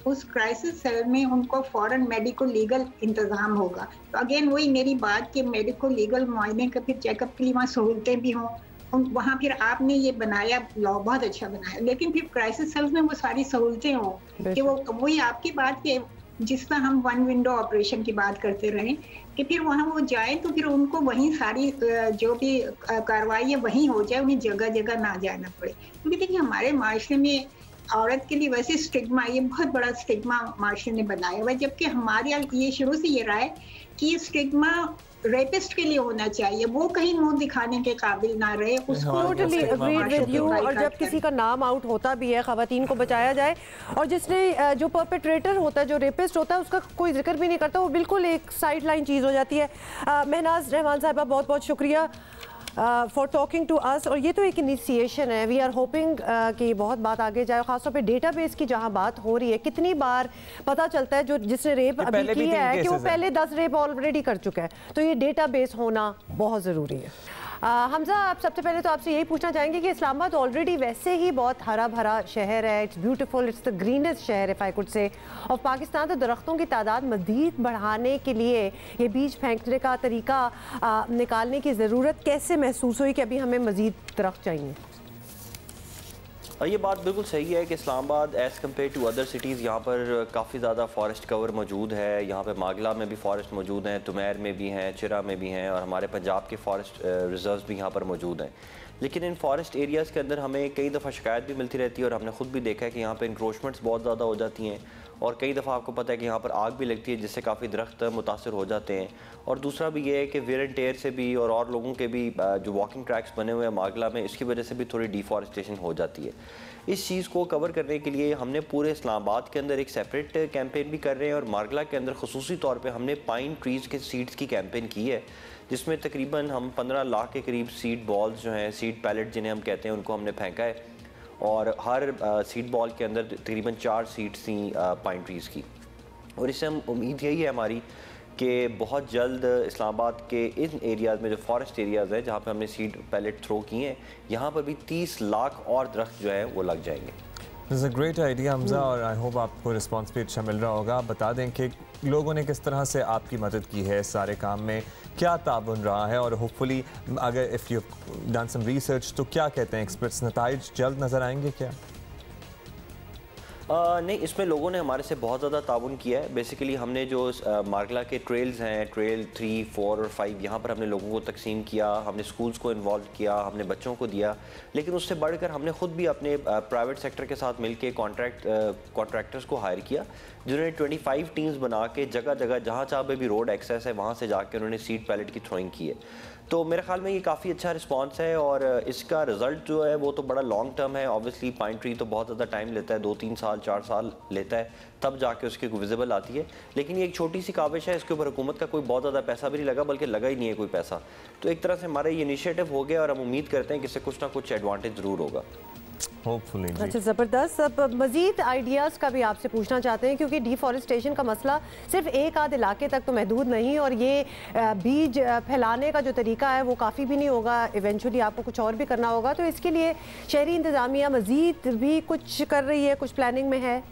उस क्राइसिस सेल में उनको फौरन मेडिको लीगल इंतजाम होगा। तो अगेन वही मेरी बात कि मेडिको लीगल मुआयने का फिर चेकअप के लिए वहाँ सहूलतें भी हों, वहाँ फिर आपने ये बनाया लॉ बहुत अच्छा बनाया, लेकिन फिर क्राइसिस सेल्स में वो सारी सहूलतें हों कि वो वही आपकी बात के जिस तरह हम 1 विंडो ऑपरेशन की बात करते रहे कि फिर वहाँ वो जाए तो फिर उनको वहीं सारी जो भी कार्रवाई है वहीं हो जाए, उन्हें जगह जगह ना जाना पड़े। क्योंकि देखिए, हमारे माशरे में औरत के लिए वैसे स्टिग्मा, ये बहुत बड़ा स्टिग्मा माशरे ने बनाया हुआ है, जबकि हमारे यहाँ ये शुरू से ये रहा है कि स्टिग्मा रेपिस्ट के लिए होना चाहिए, वो कहीं मुंह दिखाने के काबिल ना रहे, उसको टोटली एग्रीड विद यू। और जब किसी का नाम आउट होता भी है, खवातीन को बचाया जाए, और जिसने जो परपेट्रेटर होता है, जो रेपिस्ट होता है, उसका कोई जिक्र भी नहीं करता, वो बिल्कुल एक साइड लाइन चीज़ हो जाती है। महनाज रहमान साहिबा, बहुत बहुत शुक्रिया फॉर टॉकिंग टू अस। और ये तो एक इनिशिएशन है, वी आर होपिंग कि बहुत बात आगे जाए, खासतौर पे डेटाबेस की जहाँ बात हो रही है। कितनी बार पता चलता है जो जिसने रेप अभी किया है कि वो पहले 10 रेप ऑलरेडी कर चुका है, तो ये डेटाबेस होना बहुत ज़रूरी है। हमजा, आप सबसे पहले तो आपसे यही पूछना चाहेंगे कि इस्लामाबाद ऑलरेडी वैसे ही बहुत हरा भरा शहर है, it's beautiful, it's the greenest शहर if I could say of Pakistan. तो दरख्तों की तादाद मज़ीद बढ़ाने के लिए ये बीज फेंकने का तरीका निकालने की ज़रूरत कैसे महसूस हुई कि अभी हमें मज़ीद दरख्त चाहिए? ये बात बिल्कुल सही है कि Islamabad as compare to other cities यहाँ पर काफ़ी ज़्यादा फॉरेस्ट कवर मौजूद है। यहाँ पे मागला में भी फॉरेस्ट मौजूद हैं, तुमैर में भी हैं, चिरा में भी हैं और हमारे पंजाब के फॉरेस्ट रिजर्व्स भी यहाँ पर मौजूद हैं। लेकिन इन फॉरेस्ट एरियाज़ के अंदर हमें कई दफ़ा शिकायत भी मिलती रहती है और हमने ख़ुद भी देखा है कि यहाँ पर इंक्रोचमेंट्स बहुत ज़्यादा हो जाती हैं और कई दफ़ा आपको पता है कि यहाँ पर आग भी लगती है जिससे काफ़ी दरख्त मुतासर हो जाते हैं। और दूसरा भी ये है कि वेयर एंड टेयर से भी और लोगों के भी जो वॉकिंग ट्रैक्स बने हुए हैं मागला में, इसकी वजह से भी थोड़ी डिफॉरेस्टेशन हो जाती है। इस चीज़ को कवर करने के लिए हमने पूरे इस्लामाबाद के अंदर एक सेपरेट कैंपेन भी कर रहे हैं और मागला के अंदर खुसूसी तौर पे हमने पाइन ट्रीज़ के सीड्स की कैंपेन की है, जिसमें तकरीबन हम 15 लाख के करीब सीड बॉल्स जो हैं, सीड पैलेट जिन्हें हम कहते हैं, उनको हमने फेंका है और हर सीड बॉल के अंदर तकरीबन 4 सीड्स थी पाइन ट्रीज़ की। और इससे हम उम्मीद यही है हमारी कि बहुत जल्द इस्लामाबाद के इन एरियाज़ में जो फॉरेस्ट एरियाज़ हैं जहाँ पे हमने सीड पैलेट थ्रो किए हैं, यहाँ पर भी 30 लाख और दरख्त जो है वो लग जाएंगे। This is a great idea Hamza और आई होप आपको रिस्पॉन्स भी अच्छा मिल रहा होगा। आप बता दें कि लोगों ने किस तरह से आपकी मदद की है इस सारे काम में, क्या ताबन रहा है और होपफुली अगर if you done some research तो क्या कहते हैं एक्सपर्ट्स, नताइज जल्द नज़र आएंगे क्या? नहीं, इसमें लोगों ने हमारे से बहुत ज़्यादा ताउन किया है। बेसिकली हमने जो मागला के ट्रेल्स हैं, ट्रेल 3, 4 और 5, यहाँ पर हमने लोगों को तकसीम किया, हमने स्कूल्स को इन्वॉल्व किया, हमने बच्चों को दिया। लेकिन उससे बढ़कर हमने ख़ुद भी अपने प्राइवेट सेक्टर के साथ मिलके कॉन्ट्रैक्टर्स को हायर किया, जिन्होंने 25 टीम्स बना के जगह जगह जहाँ जहाँ पे भी रोड एक्सेस है वहाँ से जाके उन्होंने सीड पैलेट की थ्रोइंग की है। तो मेरे ख्याल में ये काफ़ी अच्छा रिस्पांस है और इसका रिज़ल्ट जो है वो तो बड़ा लॉन्ग टर्म है। ऑब्वियसली पाइन ट्री तो बहुत ज़्यादा टाइम लेता है, 2-3 साल 4 साल लेता है, तब जाके उसकी विजिबल आती है। लेकिन ये एक छोटी सी काविश है, इसके ऊपर हुकूमत का कोई बहुत ज़्यादा पैसा भी नहीं लगा, बल्कि लगा ही नहीं है कोई पैसा। तो एक तरह से हमारा ये इनिशिएटिव हो गया और हम उम्मीद करते हैं कि इससे कुछ ना कुछ एडवांटेज ज़रूर होगा। अच्छा, ज़बरदस्त। अब मज़ीद आइडियाज़ का भी आपसे पूछना चाहते हैं क्योंकि डिफॉरेस्टेशन का मसला सिर्फ एक आध इलाके तक तो महदूद नहीं और ये बीज फैलाने का जो तरीका है वो काफ़ी भी नहीं होगा, इवेंचुअली आपको कुछ और भी करना होगा। तो इसके लिए शहरी इंतज़ामिया मज़ीद भी कुछ कर रही है, कुछ प्लानिंग में है?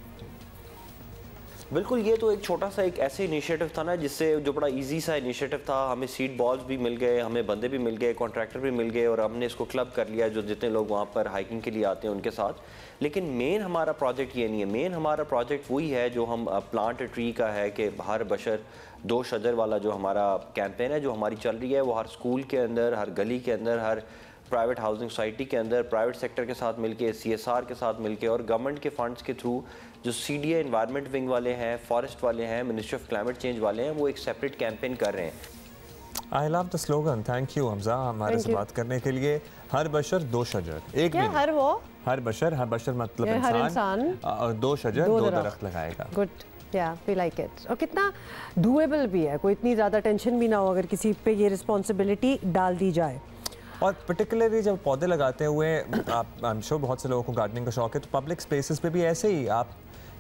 बिल्कुल, ये तो एक छोटा सा एक ऐसे इनिशिएटिव था ना जिससे जो बड़ा इजी सा इनिशिएटिव था, हमें सीड बॉल्स भी मिल गए, हमें बंदे भी मिल गए, कॉन्ट्रैक्टर भी मिल गए और हमने इसको क्लब कर लिया जो जितने लोग वहाँ पर हाइकिंग के लिए आते हैं उनके साथ। लेकिन मेन हमारा प्रोजेक्ट ये नहीं है, मेन हमारा प्रोजेक्ट वही है जो हम प्लांट ट्री का है कि हर बशर 2 शजर वाला जो हमारा कैंपेन है जो हमारी चल रही है वो हर स्कूल के अंदर, हर गली के अंदर, हर प्राइवेट हाउसिंग सोसाइटी के अंदर, प्राइवेट सेक्टर के साथ मिलके, CSR के साथ मिलके और गवर्नमेंट के फंड्स के थ्रू जो CDA एनवायरनमेंट विंग वाले हैं, फॉरेस्ट वाले हैं, मिनिस्ट्री ऑफ क्लाइमेट चेंज वाले हैं, वो एक सेपरेट कैंपेन कर रहे हैं। I love the slogan, thank you Hamza हमारे से बात करने के लिए। हर बशर 2 शजर, एक क्या हर बशर मतलब इंसान 2 शजर 2 दरख्त लगाएगा। गुड, या वी लाइक इट। और कितना डूएबल भी है, कोई इतनी ज़्यादा टेंशन भी ना हो अगर किसी पे ये रिस्पॉन्सिबिलिटी डाल दी जाए। और पर्टिकुलरली जब पौधे लगाते हुए आप, आई एम श्योर बहुत से लोगों को गार्डनिंग का शौक है, तो पब्लिक स्पेसेस पे भी ऐसे ही आप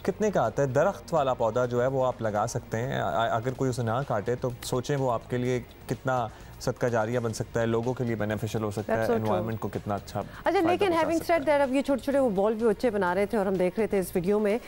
कितने का आता है दरख्त वाला पौधा जो है वो आप लगा सकते हैं, अगर कोई उसे ना काटे तो सोचें वो आपके लिए कितना सदका जारिया बन सकता है, लोगों के लिए बेनिफिशियल हो सकता है, एनवायरनमेंट को कितना अच्छा। अच्छा, लेकिन हैविंग सेड दैट अब ये छोटे छोटे वो बॉल भी बच्चे बना रहे थे और हम देख रहे थे इस वीडियो में,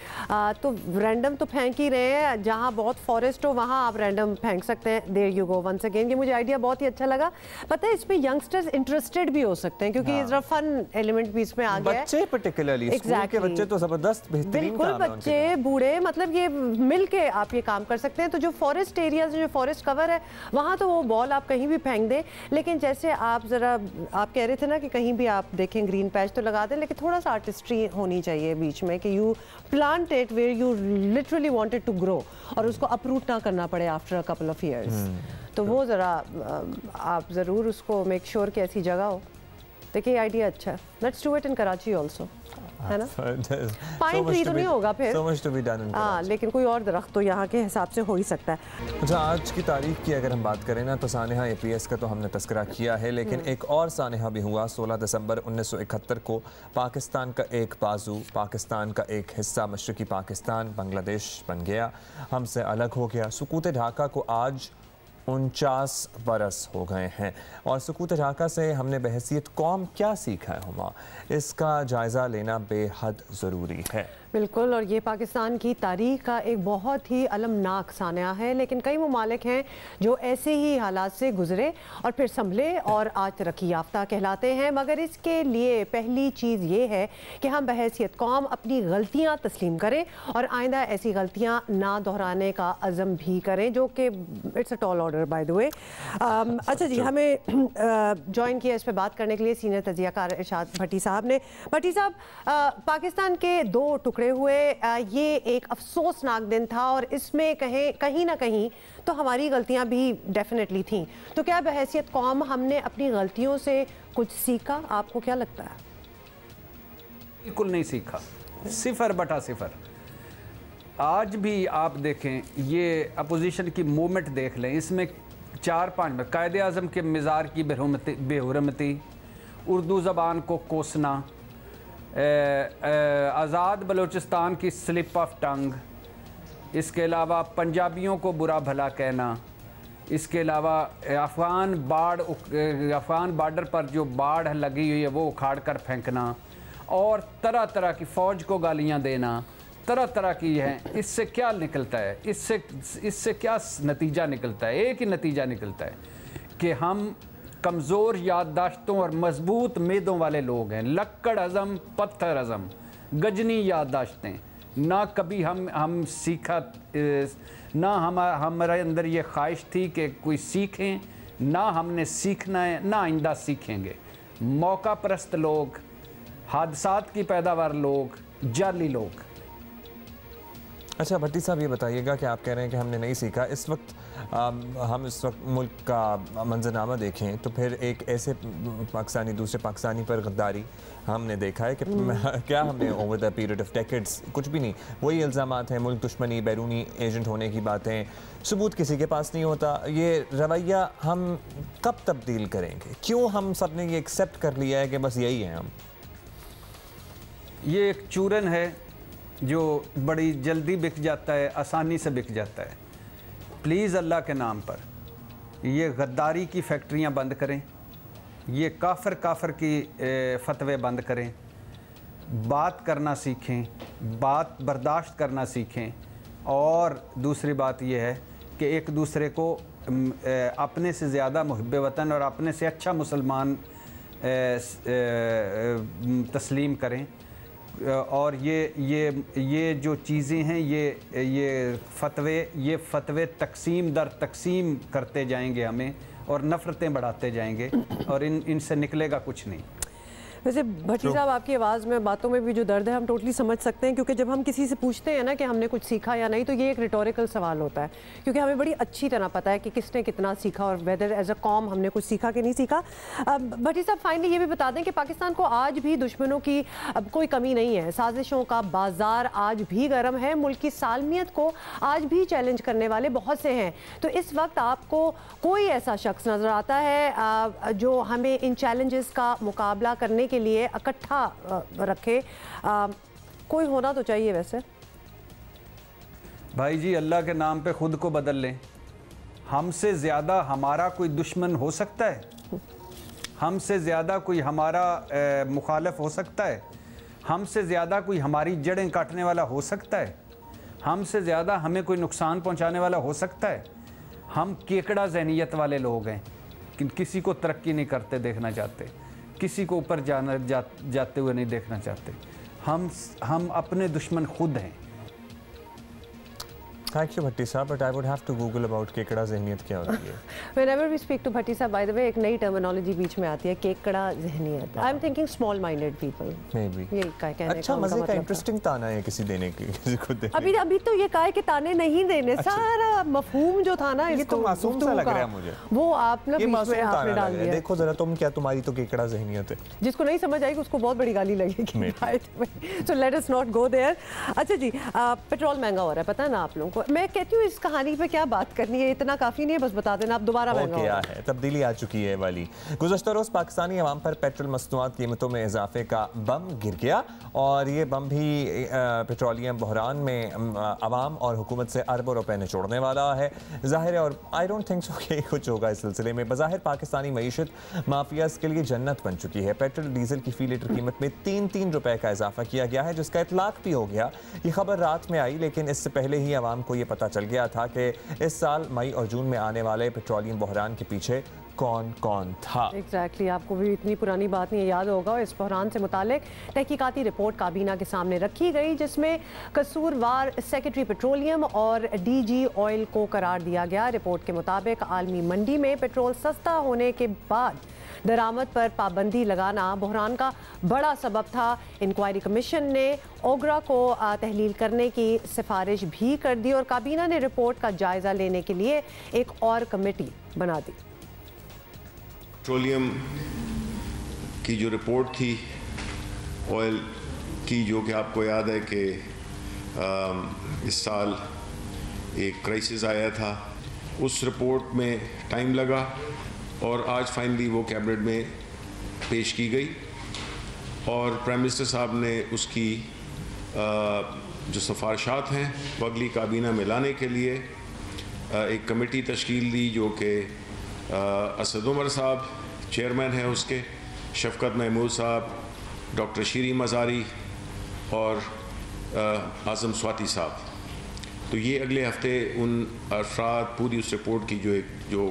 तो रैंडम तो फेंक ही रहे हैं, जहाँ बहुत फॉरेस्ट हो वहाँ आप रैंडम फेंक सकते हैं। There you go once again, ये मुझे आइडिया बहुत ही अच्छा लगा। पता है इसमें यंगस्टर्स इंटरेस्टेड भी हो सकते हैं क्योंकि जरा फन एलिमेंट भी इसमें आ गया है। बच्चे पर्टिकुलरली स्कूल के बच्चे तो जबरदस्त बेहतरीन काम है, बच्चे बूढ़े मतलब ये मिल के आप ये काम कर सकते हैं। तो जो फॉरेस्ट एरियाज जो फॉरेस्ट कवर है वहाँ तो वो बॉल आप कहीं भी फेंक दें, लेकिन जैसे आप ज़रा आप कह रहे थे ना कि कहीं भी आप देखें ग्रीन पैच तो लगा दें, लेकिन थोड़ा सा आर्टिस्ट्री होनी चाहिए बीच में कि you plant it where you literally wanted to grow और उसको अपरूट ना करना पड़े after a couple of years. तो वो ज़रा आप ज़रूर उसको मेक श्योर कि ऐसी जगह हो। देखिए आइडिया अच्छा है, let's do it in Karachi also, है ना? पाइन ट्री तो नहीं होगा फिर, हाँ, लेकिन कोई और दरख्त तो यहाँ के हिसाब से हो ही सकता है। अच्छा, आज की तारीख की अगर हम बात करें ना तो सानेहा APS का तो हमने तस्करा किया है, लेकिन एक और सानेहा भी हुआ। 16 दिसंबर 1971 को पाकिस्तान का एक बाजू, पाकिस्तान का एक हिस्सा मशरकी पाकिस्तान बांग्लादेश बन गया, हमसे अलग हो गया। सुकूत ढाका को आज 49 बरस हो गए हैं और सुकूत ढाका से हमने बहसीत कौम क्या सीखा है हुमा, इसका जायज़ा लेना बेहद ज़रूरी है। बिल्कुल, और ये पाकिस्तान की तारीख का एक बहुत ही अलमनाक सानिया है, लेकिन कई ममालिक हैं जो ऐसे ही हालात से गुजरे और फिर संभले और आज तरक्की याफ्ता कहलाते हैं। मगर इसके लिए पहली चीज़ ये है कि हम बहैसियत कौम अपनी गलतियाँ तस्लीम करें और आइंदा ऐसी गलतियाँ ना दोहराने का अज़म भी करें, जो कि it's a tall order by the way. अच्छा जी, हमें ज्वाइन किया इस पर बात करने के लिए सीनियर तजियाकार इरशाद भट्टी साहब ने। भट्टी साहब, पाकिस्तान के दो टुकड़े हुए, ये एक अफसोसनाक दिन था और इसमें कहीं ना कहीं तो हमारी गलतियां भी डेफिनेटली थीं। तो क्या बहैसियत कौम हमने अपनी गलतियों से कुछ सीखा? आपको क्या लगता है? बिल्कुल नहीं सीखा, 0/0। आज भी आप देखें, ये अपोजिशन की मूवमेंट देख लें, इसमें 4-5 कायदे आज़म के मिज़ार की बेहुरमती, उर्दू ज़बान को कोसना, आज़ाद बलूचिस्तान की स्लिप ऑफ टंग, इसके अलावा पंजाबियों को बुरा भला कहना, इसके अलावा अफ़गान बॉर्डर पर जो बाढ़ लगी हुई है वो उखाड़ कर फेंकना और तरह तरह की फ़ौज को गालियां देना, तरह तरह की है। इससे क्या निकलता है? इससे क्या नतीजा निकलता है? एक ही नतीजा निकलता है कि हम कमज़ोर याददाश्तों और मजबूत मेदों वाले लोग हैं। लक्कड़ अज़म, पत्थर अज़म, गजनी याददाश्तें। ना कभी हम सीखा, ना हमारे अंदर ये ख्वाहिश थी कि कोई सीखें, ना हमने सीखना है, ना आइंदा सीखेंगे। मौका परस्त लोग, हादसात की पैदावार लोग, जाली लोग। अच्छा भट्टी साहब, ये बताइएगा कि आप कह रहे हैं कि हमने नहीं सीखा। इस वक्त हम इस वक्त मुल्क का मंजरनामा देखें तो फिर एक ऐसे पाकिस्तानी दूसरे पाकिस्तानी पर गद्दारी हमने देखा है कि क्या हमने over the period of decades कुछ भी नहीं, वही इल्ज़ामात हैं, मुल्क दुश्मनी, बैरूनी एजेंट होने की बातें, सबूत किसी के पास नहीं होता। ये रवैया हम कब तब्दील करेंगे? क्यों हम सब ने ये एक्सेप्ट कर लिया है कि बस यही है हम? ये एक चूरन है जो बड़ी जल्दी बिक जाता है, आसानी से बिक जाता है। प्लीज़ अल्लाह के नाम पर ये गद्दारी की फैक्ट्रियां बंद करें, ये काफर की फतवे बंद करें, बात करना सीखें, बात बर्दाश्त करना सीखें। और दूसरी बात यह है कि एक दूसरे को अपने से ज़्यादा मुहिब्बे वतन और अपने से अच्छा मुसलमान तस्लीम करें। और ये जो चीज़ें हैं, ये फतवे तकसीम दर तकसीम करते जाएंगे हमें और नफ़रतें बढ़ाते जाएंगे और इनसे निकलेगा कुछ नहीं। वैसे भट्टी साहब, आपकी आवाज़ में, बातों में भी जो दर्द है हम टोटली समझ सकते हैं, क्योंकि जब हम किसी से पूछते हैं ना कि हमने कुछ सीखा या नहीं, तो ये एक रिटोरिकल सवाल होता है, क्योंकि हमें बड़ी अच्छी तरह पता है कि किसने कितना सीखा और वेदर एज अ कॉम हमने कुछ सीखा कि नहीं सीखा। भट्टी साहब, फाइनली ये भी बता दें कि पाकिस्तान को आज भी दुश्मनों की कोई कमी नहीं है, साजिशों का बाजार आज भी गर्म है, मुल्क की सालमियत को आज भी चैलेंज करने वाले बहुत से हैं। तो इस वक्त आपको कोई ऐसा शख्स नज़र आता है जो हमें इन चैलेंजेस का मुकाबला करने के लिए इकट्ठा रखे? कोई होना तो चाहिए। वैसे भाई जी, अल्लाह के नाम पे खुद को बदल लें। हमसे ज़्यादा हमारा कोई दुश्मन हो सकता है? हमसे ज़्यादा कोई हमारा मुखालिफ हो सकता है? हमसे ज़्यादा कोई हमारी जड़ें काटने वाला हो सकता है? हमसे ज़्यादा हमें कोई नुकसान पहुंचाने वाला हो सकता है? हम केकड़ा ज़हनियत वाले लोग हैं कि किसी को तरक्की नहीं करते देखना चाहते, किसी को ऊपर जाते हुए नहीं देखना चाहते। हम अपने दुश्मन खुद हैं। Thank you भट्टी साहब, but I would have to Google about केकड़ा ज़हनियत क्या होती है। Whenever we speak to भट्टी साहब, by the way, एक नई टर्मिनोलॉजी बीच में आती है, केकड़ा ज़हनियत। I'm thinking small minded people। Maybe। ये कहने अच्छा, मजे का इंटरेस्टिंग ताना है किसी देने की, किसी को देने। अभी तो ये कहा है कि ताने नहीं देने, सारा मफहूम जो था ना, ये तो मासूम सा लग रहा है मुझे। वो आप ना बीच में आपने डाल दिया। देखो जरा तुम, क्या तुम्हारी तो केकड़ा ज़हनियत है। जिसको नहीं समझ आएगी उसको बहुत बड़ी गाली लगेगी। So let us not go there। अच्छा जी, पेट्रोल महंगा हो रहा है, पता है ना आप लोगों को। मैं कहती हूँ इस कहानी पे क्या बात करनी है, इतना काफ़ी नहीं है, बस बता देना आप दोबारा महंगा क्या है। तब्दीली आ चुकी है वाली। गुज़श्ता रोज़ पाकिस्तानी अवाम पर पेट्रोल मसनूआत कीमतों में इजाफे का बम गिर गया और ये बम भी पेट्रोलियम बहरान में अवाम और हुकूमत से अरबों रुपए निचोड़ने वाला है। ज़ाहिर है और आई डोंट थिंक सो कि कुछ होगा इस सिलसिले में। बज़ाहिर पाकिस्तानी मईशत माफियाज के लिए जन्नत बन चुकी है। पेट्रोल डीजल की फी लीटर कीमत में 3-3 रुपए का इजाफा किया गया है, जिसका इतलाक भी हो गया। ये खबर रात में आई, लेकिन इससे पहले ही अवाम को ये पता चल गया था कि इस साल मई और जून में आने वाले पेट्रोलियम बहरान के पीछे कौन कौन था। एग्जैक्टली आपको भी इतनी पुरानी बात नहीं याद होगा। इस बहरान से मुतालिक तहकीकाती रिपोर्ट काबीना के सामने रखी गई, जिसमें कसूरवार सेक्रेटरी पेट्रोलियम और डीजी ऑयल को करार दिया गया। रिपोर्ट के मुताबिक आलमी मंडी में पेट्रोल सस्ता होने के बाद दरामद पर पाबंदी लगाना बहरान का बड़ा सबब था। इंक्वायरी कमीशन ने ओगरा को तहलील करने की सिफारिश भी कर दी और काबीना ने रिपोर्ट का जायजा लेने के लिए एक और कमेटी बना दी। पेट्रोलियम की जो रिपोर्ट थी ऑयल की, जो कि आपको याद है कि इस साल एक क्राइसिस आया था, उस रिपोर्ट में टाइम लगा और आज फाइनली वो कैबिनेट में पेश की गई और प्राइम मिनिस्टर साहब ने उसकी जो सिफारिशात हैं वो अगली काबीना में लाने के लिए एक कमेटी तश्कील दी, जो कि असद उमर साहब चेयरमैन है उसके, शफकत महमूद साहब, डॉक्टर शीरी मज़ारी और आज़म स्वाति साहब। तो ये अगले हफ्ते उन अफराद पूरी उस रिपोर्ट की जो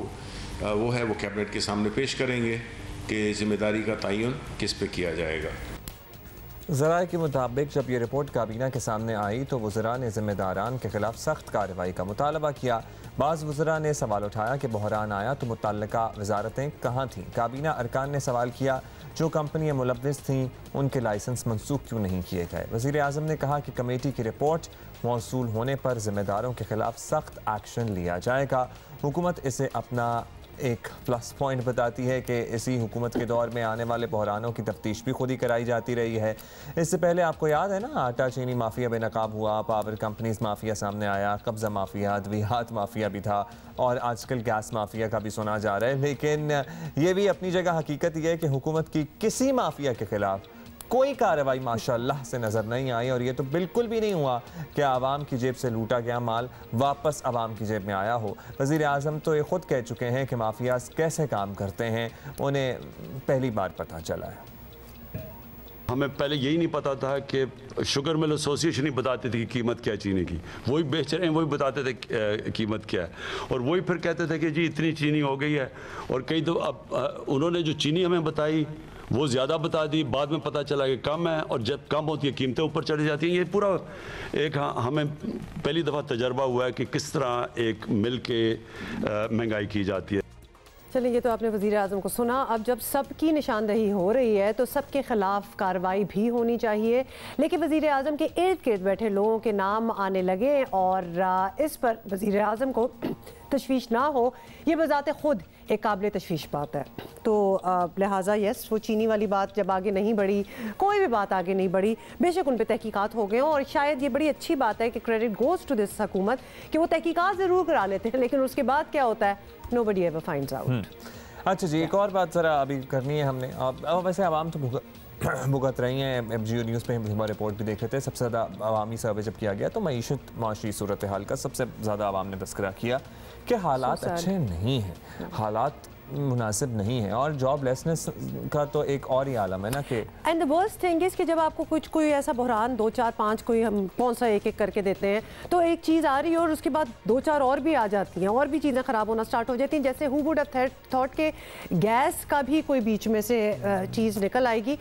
वो है वो कैबिनेट के सामने पेश करेंगे कि ज़िम्मेदारी का तयन किस पे किया जाएगा। ज़राए के मुताबिक जब ये रिपोर्ट काबीना के सामने आई तो वज़रा ने ज़िम्मेदारान के खिलाफ सख्त कार्रवाई का मुतालबा किया। बाज़ वज़रा ने सवाल उठाया कि बहरान आया तो मुतल्लिका वजारतें कहाँ थीं। काबीना अरकान ने सवाल किया जो कंपनियाँ मुलव्विस थीं उनके लाइसेंस मनसूख क्यों नहीं किए गए। वज़ीर आज़म ने कहा कि कमेटी की रिपोर्ट मौसूल होने पर ज़िम्मेदारों के खिलाफ सख्त एक्शन लिया जाएगा। हुकूमत इसे अपना एक प्लस पॉइंट बताती है कि इसी हुकूमत के दौर में आने वाले बहरानों की तफ्तीश भी खुद ही कराई जाती रही है। इससे पहले आपको याद है ना, आटा चीनी माफिया बेनकाब हुआ, पावर कंपनीज माफिया सामने आया, कब्ज़ा माफिया, अद्वियात माफिया भी था और आजकल गैस माफिया का भी सुना जा रहा है। लेकिन ये भी अपनी जगह हकीकत ये है कि हुकूमत की किसी माफिया के खिलाफ कोई कार्रवाई माशाअल्लाह से नज़र नहीं आई और ये तो बिल्कुल भी नहीं हुआ कि आवाम की जेब से लूटा गया माल वापस आवाम की जेब में आया हो। वज़ीर आज़म तो ये खुद कह चुके हैं कि माफियाज कैसे काम करते हैं उन्हें पहली बार पता चला है। हमें पहले यही नहीं पता था कि शुगर मिल एसोसिएशन ही बताती थी कि कीमत क्या है चीनी की, वही बेच रहे हैं, वही बताते थे कीमत क्या है और वही फिर कहते थे कि जी इतनी चीनी हो गई है। और कई तो अब उन्होंने जो चीनी हमें बताई वो ज़्यादा बता दी, बाद में पता चला कि कम है और जब कम होती है कीमतें ऊपर चली जाती हैं। ये पूरा एक हमें पहली दफ़ा तजर्बा हुआ है कि किस तरह एक मिल के महंगाई की जाती है। चलिए, ये तो आपने वज़ीर आज़म को सुना। अब जब सबकी निशानदही हो रही है तो सबके खिलाफ कार्रवाई भी होनी चाहिए, लेकिन वज़ीर आज़म के इर्द गिर्द बैठे लोगों के नाम आने लगे और इस पर वज़ीर आज़म को तशवीश ना हो, ये बजाते खुद एक काबिल तशवीश बात है। तो लिहाजा यस, वो चीनी वाली बात जब आगे नहीं बढ़ी, कोई भी बात आगे नहीं बढ़ी, बेशक उन पर तहकीकात हो गए और शायद ये बड़ी अच्छी बात है कि क्रेडिट गोज़ टू दिस हुकूमत कि वो तहकीकात ज़रूर करा लेते हैं, लेकिन उसके बाद क्या होता है नोबडी एवर फाइंड्स आउट। अच्छा जी, एक और बात ज़रा अभी करनी है हमने। अब वैसे आवाम तो भुगत रही हैं। FGO न्यूज़ पे हम रिपोर्ट भी देख रहे थे, सबसे ज़्यादा अवामी सर्वे जब किया गया तो मईशत माशी सूरत हाल का सबसे ज़्यादा आवाम ने तस्करा किया कि हालात अच्छे नहीं हैं, हालात मुनासिब नहीं है और जॉबलेसनेस का तो एक और ही आलम है ना कि and the worst thing is कि जब आपको कोई ऐसा बहरान 2 4 5 कोई हम कौन सा एक करके देते हैं तो एक चीज़ आ रही है और उसके बाद 2 4 और भी आ जाती हैं और भी चीज़ें ख़राब होना स्टार्ट हो जाती हैं। जैसे हु वुड हैव थॉट के गैस का भी कोई बीच में से चीज़ निकल आएगी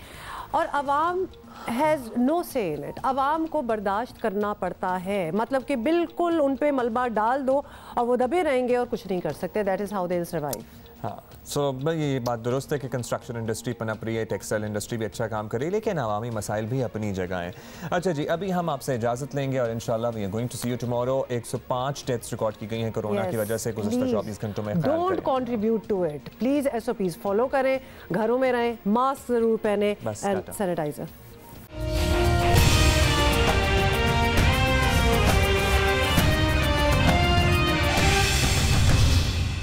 और आवाम हैज़ नो से इन इट। आवाम को बर्दाश्त करना पड़ता है, मतलब कि बिल्कुल उन पे मलबा डाल दो और वो दबे रहेंगे और कुछ नहीं कर सकते। That is how they will survive. हाँ, सो ये बात दुरुस्त है कि कंस्ट्रक्शन इंडस्ट्री पनप रही है, टेक्सटाइल इंडस्ट्री भी अच्छा काम कर रही है, लेकिन अवामी मसाइल भी अपनी जगह हैं। अच्छा जी, अभी हम आपसे इजाज़त लेंगे और इंशाल्लाह we are going to see you tomorrow. 105 deaths record की गई हैं कोरोना की वजह से गुज़श्ता 24 घंटों में। Don't contribute to it, please SOPs follow करें, घरों में रहें, मास्क ज़रूर पहने एंड सैनिटाइजर।